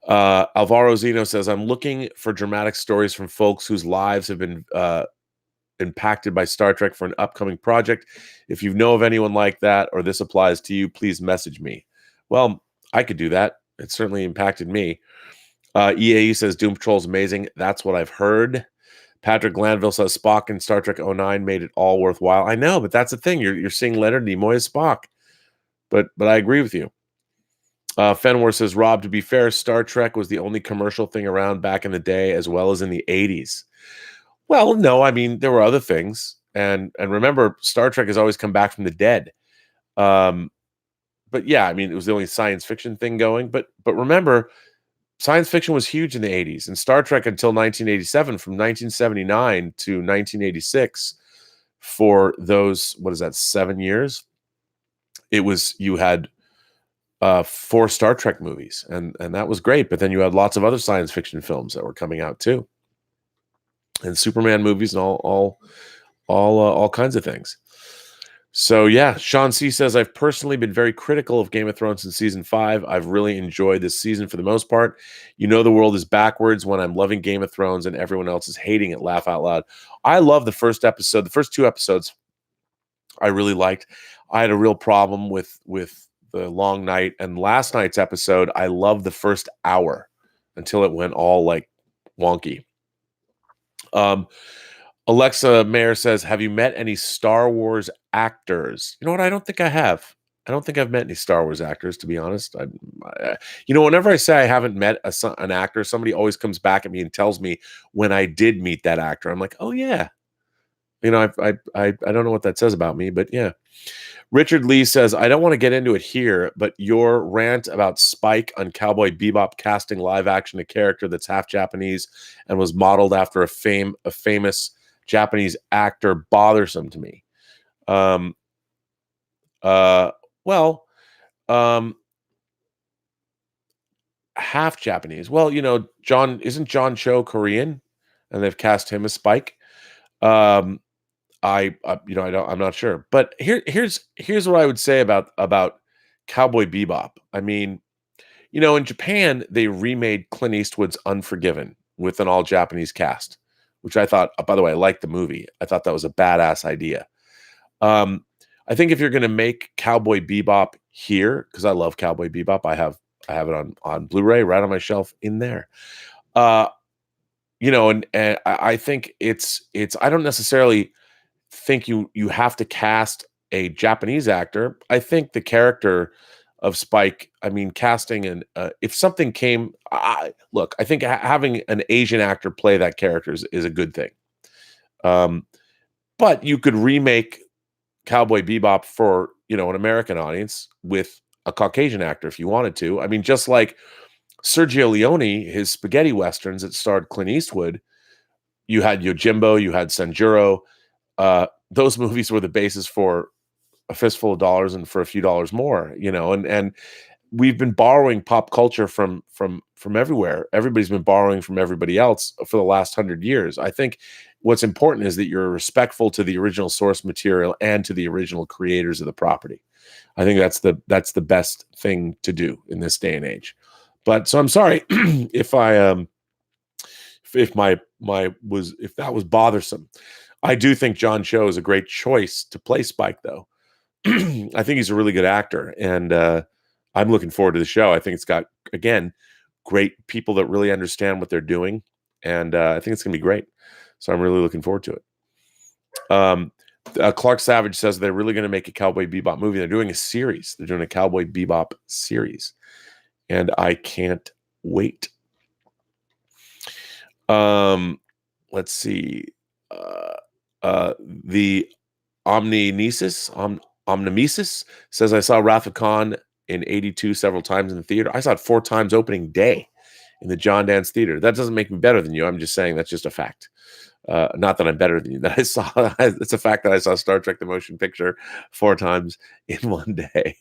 Alvaro Zeno says, I'm looking for dramatic stories from folks whose lives have been impacted by Star Trek for an upcoming project. If you know of anyone like that, or this applies to you, please message me. Well, I could do that. It certainly impacted me. EAE says, Doom Patrol's amazing. That's what I've heard. Patrick Glanville says, Spock in Star Trek 09 made it all worthwhile. I know, but that's the thing. You're seeing Leonard Nimoy as Spock. But I agree with you. Fenwar says, Rob, to be fair, Star Trek was the only commercial thing around back in the day, as well as in the 80s. Well, no, I mean, there were other things. And remember, Star Trek has always come back from the dead. But yeah, I mean, it was the only science fiction thing going. But remember, science fiction was huge in the 80s. And Star Trek until 1987, from 1979 to 1986, for those, 7 years, you had 4 Star Trek movies, and that was great. But then you had lots of other science fiction films that were coming out too, and Superman movies, and all kinds of things. So yeah, Sean C says, I've personally been very critical of Game of Thrones in season 5. I've really enjoyed this season for the most part. The world is backwards when I'm loving Game of Thrones and everyone else is hating it. Laugh out loud. I love the first episode. The first 2 episodes I really liked. I had a real problem with the long night, and last night's episode, I loved the first hour until it went all like wonky. Alexa Mayer says, have you met any Star Wars actors? You know what? I don't think I have. I don't think I've met any Star Wars actors, to be honest. Whenever I say I haven't met an actor, somebody always comes back at me and tells me when I did meet that actor. I'm like, oh yeah, I don't know what that says about me, but yeah. Richard Lee says, I don't want to get into it here, but your rant about Spike on Cowboy Bebop casting live action a character that's half Japanese and was modeled after a famous Japanese actor bothersome to me. Um, uh, well, um, half Japanese. Well, isn't John Cho Korean? And they've cast him as Spike. Um, I'm not sure, but here's what I would say about Cowboy Bebop. I mean, in Japan they remade Clint Eastwood's Unforgiven with an all Japanese cast, which I thought. By the way, I liked the movie. I thought that was a badass idea. Um, I think if you're going to make Cowboy Bebop here, because I love Cowboy Bebop, I have it on Blu-ray right on my shelf in there. Uh, and I think it's I don't necessarily think you have to cast a Japanese actor. I think the character of Spike, I mean, casting and if something came, look, I think having an Asian actor play that character is a good thing. But you could remake Cowboy Bebop for an American audience with a Caucasian actor if you wanted to. I mean, just like Sergio Leone, his spaghetti westerns that starred Clint Eastwood, you had Yojimbo, you had Sanjuro. Those movies were the basis for A Fistful of Dollars and For a Few Dollars More, and we've been borrowing pop culture from everywhere. Everybody's been borrowing from everybody else for the last 100 years. I think what's important is that you're respectful to the original source material and to the original creators of the property. I think that's the best thing to do in this day and age. But so I'm sorry if if that was bothersome. I do think John Cho is a great choice to play Spike, though. I think he's a really good actor, and I'm looking forward to the show. I think it's got, again, great people that really understand what they're doing, and I think it's going to be great. So I'm really looking forward to it. Clark Savage says they're really going to make a Cowboy Bebop movie. They're doing a series. They're doing a Cowboy Bebop series, and I can't wait. Let's see. The Omnimesis says, I saw Wrath of Khan in 82 several times in the theater. I saw it 4 times opening day in the John Dance Theater. That doesn't make me better than you. I'm just saying that's just a fact. Not that I'm better than you. That I saw. It's a fact that I saw Star Trek: The Motion Picture 4 times in one day.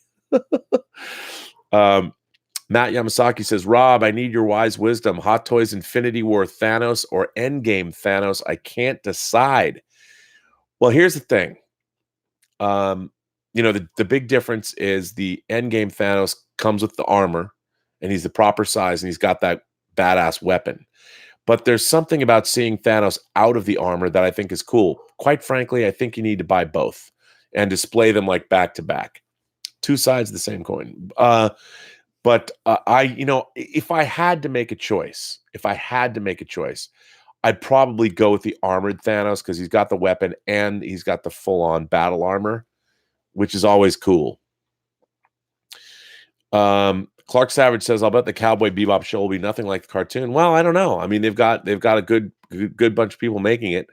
Matt Yamasaki says, Rob, I need your wise wisdom. Hot Toys Infinity War Thanos or Endgame Thanos? I can't decide. Well, here's the thing. The big difference is the Endgame Thanos comes with the armor, and he's the proper size, and he's got that badass weapon. But there's something about seeing Thanos out of the armor that I think is cool. Quite frankly, I think you need to buy both and display them like back to back. 2 sides of the same coin. But if I had to make a choice, I'd probably go with the armored Thanos because he's got the weapon and he's got the full-on battle armor, which is always cool. Clark Savage says, I'll bet the Cowboy Bebop show will be nothing like the cartoon. Well, I don't know. I mean, they've got a good bunch of people making it.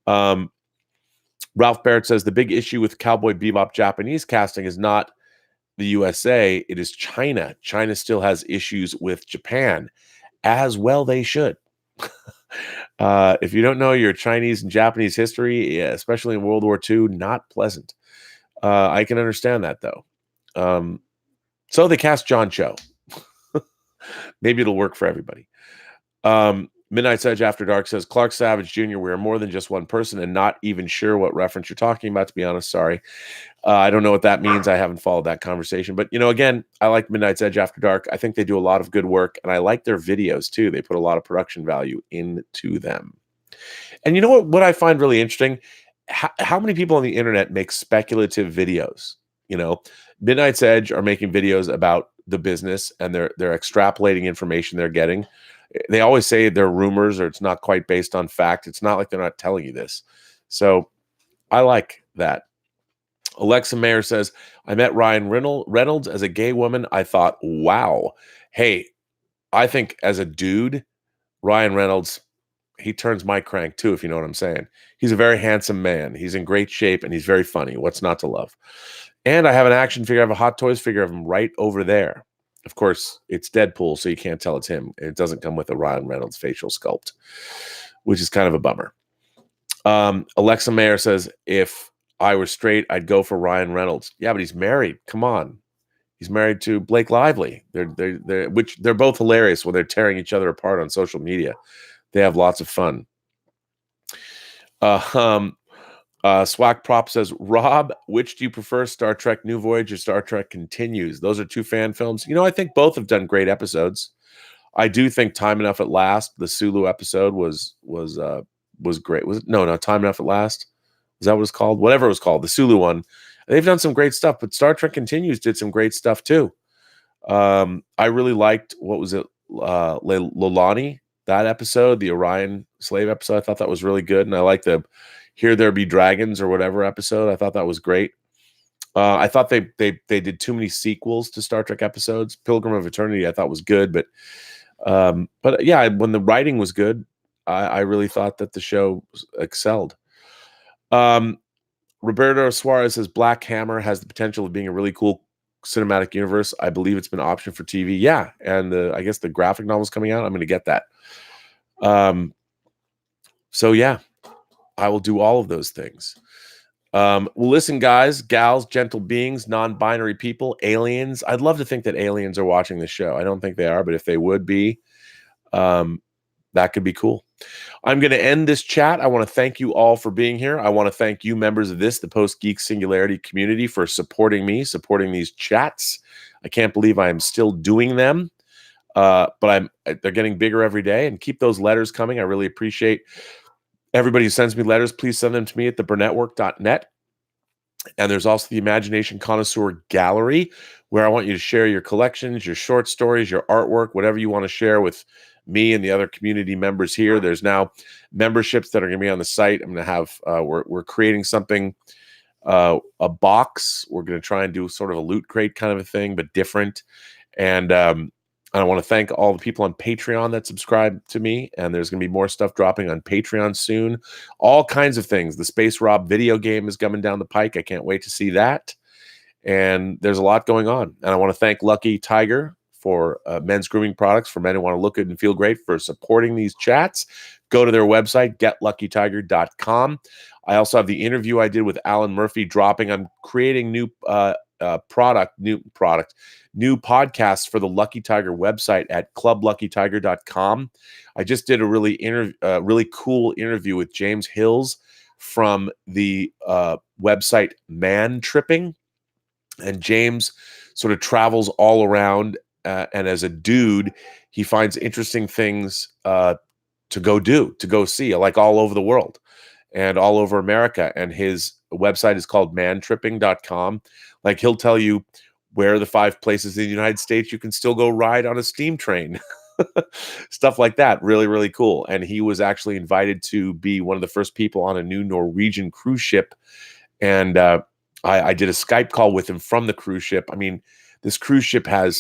Ralph Barrett says the big issue with Cowboy Bebop Japanese casting is not the USA, it is China. China still has issues with Japan, as well they should. If you don't know your Chinese and Japanese history, especially in World War II, not pleasant. I can understand that, though. So they cast John Cho. Maybe it'll work for everybody. Midnight's Edge After Dark says, Clark Savage Jr., we are more than just one person and not even sure what reference you're talking about, to be honest. Sorry. I don't know what that means. I haven't followed that conversation. But, again, I like Midnight's Edge After Dark. I think they do a lot of good work, and I like their videos, too. They put a lot of production value into them. And you know what I find really interesting? How many people on the internet make speculative videos? Midnight's Edge are making videos about the business, and they're extrapolating information they're getting. They always say they're rumors or it's not quite based on fact. It's not like they're not telling you this. So I like that. Alexa Mayer says, I met Ryan Reynolds as a gay woman. I thought, wow. Hey, I think as a dude, Ryan Reynolds, he turns my crank too, if you know what I'm saying. He's a very handsome man. He's in great shape and he's very funny. What's not to love? And I have an action figure. I have a Hot Toys figure of him right over there. Of course, it's Deadpool, so you can't tell it's him. It doesn't come with a Ryan Reynolds facial sculpt, which is kind of a bummer. Alexa Meyer says, if I were straight, I'd go for Ryan Reynolds. Yeah, but he's married. Come on. He's married to Blake Lively. They're both hilarious when they're tearing each other apart on social media. They have lots of fun. Swack Prop says, Rob, which do you prefer, Star Trek New Voyage or Star Trek Continues? Those are two fan films. I think both have done great episodes. I do think Time Enough at Last, the Sulu episode, was great. Was it? No, Time Enough at Last. Is that what it's called? Whatever it was called, the Sulu one. They've done some great stuff, but Star Trek Continues did some great stuff too. I really liked, what was it, Lolani, that episode, the Orion slave episode. I thought that was really good, and I like the Here There Be Dragons or whatever episode. I thought that was great. I thought they did too many sequels to Star Trek episodes. Pilgrim of Eternity I thought was good, but yeah, when the writing was good, I really thought that the show excelled. Roberto Suarez says Black Hammer has the potential of being a really cool cinematic universe. I believe it's been optioned for TV. Yeah, and I guess the graphic novel's coming out. I'm going to get that. So yeah, I will do all of those things. Well, listen, guys, gals, gentle beings, non-binary people, aliens. I'd love to think that aliens are watching this show. I don't think they are, but if they would be, that could be cool. I'm going to end this chat. I want to thank you all for being here. I want to thank you, members of the Post-Geek Singularity community, for supporting me, supporting these chats. I can't believe I am still doing them, but they're getting bigger every day. And keep those letters coming. I really appreciate everybody who sends me letters. Please send them to me at theburnetwork.net. And there's also the Imagination Connoisseur Gallery, where I want you to share your collections, your short stories, your artwork, whatever you want to share with me and the other community members here. There's now memberships that are going to be on the site. I'm going to have, we're creating something, a box. We're going to try and do sort of a loot crate kind of a thing, but different. And I want to thank all the people on Patreon that subscribe to me. And there's going to be more stuff dropping on Patreon soon. All kinds of things. The Space Rob video game is coming down the pike. I can't wait to see that. And there's a lot going on. And I want to thank Lucky Tiger for men's grooming products for men who want to look good and feel great, for supporting these chats. Go to their website, getluckytiger.com. I also have the interview I did with Alan Murphy dropping. I'm creating new podcasts for the Lucky Tiger website at clubluckytiger.com. I just did a really cool interview with James Hills from the website Man Tripping. And James sort of travels all around, and as a dude, he finds interesting things to go see, like all over the world and all over America. And his website is called mantripping.com. Like, he'll tell you where are the 5 places in the United States you can still go ride on a steam train. Stuff like that. Really, really cool. And he was actually invited to be one of the first people on a new Norwegian cruise ship. And I did a Skype call with him from the cruise ship. I mean, this cruise ship had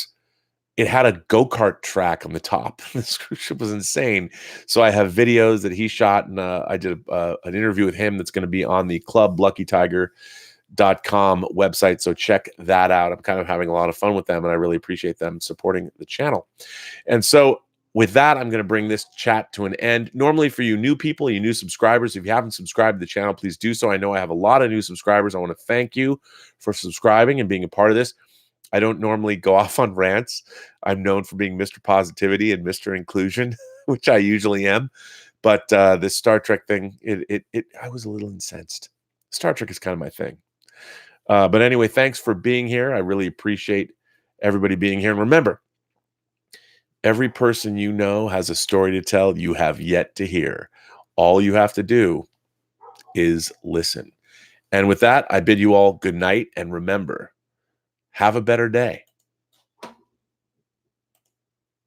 a go-kart track on the top. This cruise ship was insane. So I have videos that he shot, and I did an interview with him that's going to be on the clubluckytiger.com website. So check that out. I'm kind of having a lot of fun with them, and I really appreciate them supporting the channel. And so with that, I'm going to bring this chat to an end. Normally, for you new people, you new subscribers, if you haven't subscribed to the channel, please do so. I know I have a lot of new subscribers. I want to thank you for subscribing and being a part of this. I don't normally go off on rants. I'm known for being Mr. Positivity and Mr. Inclusion, which I usually am. But this Star Trek thing, I was a little incensed. Star Trek is kind of my thing. But anyway, thanks for being here. I really appreciate everybody being here. And remember, every person you know has a story to tell you have yet to hear. All you have to do is listen. And with that, I bid you all good night. And remember, have a better day.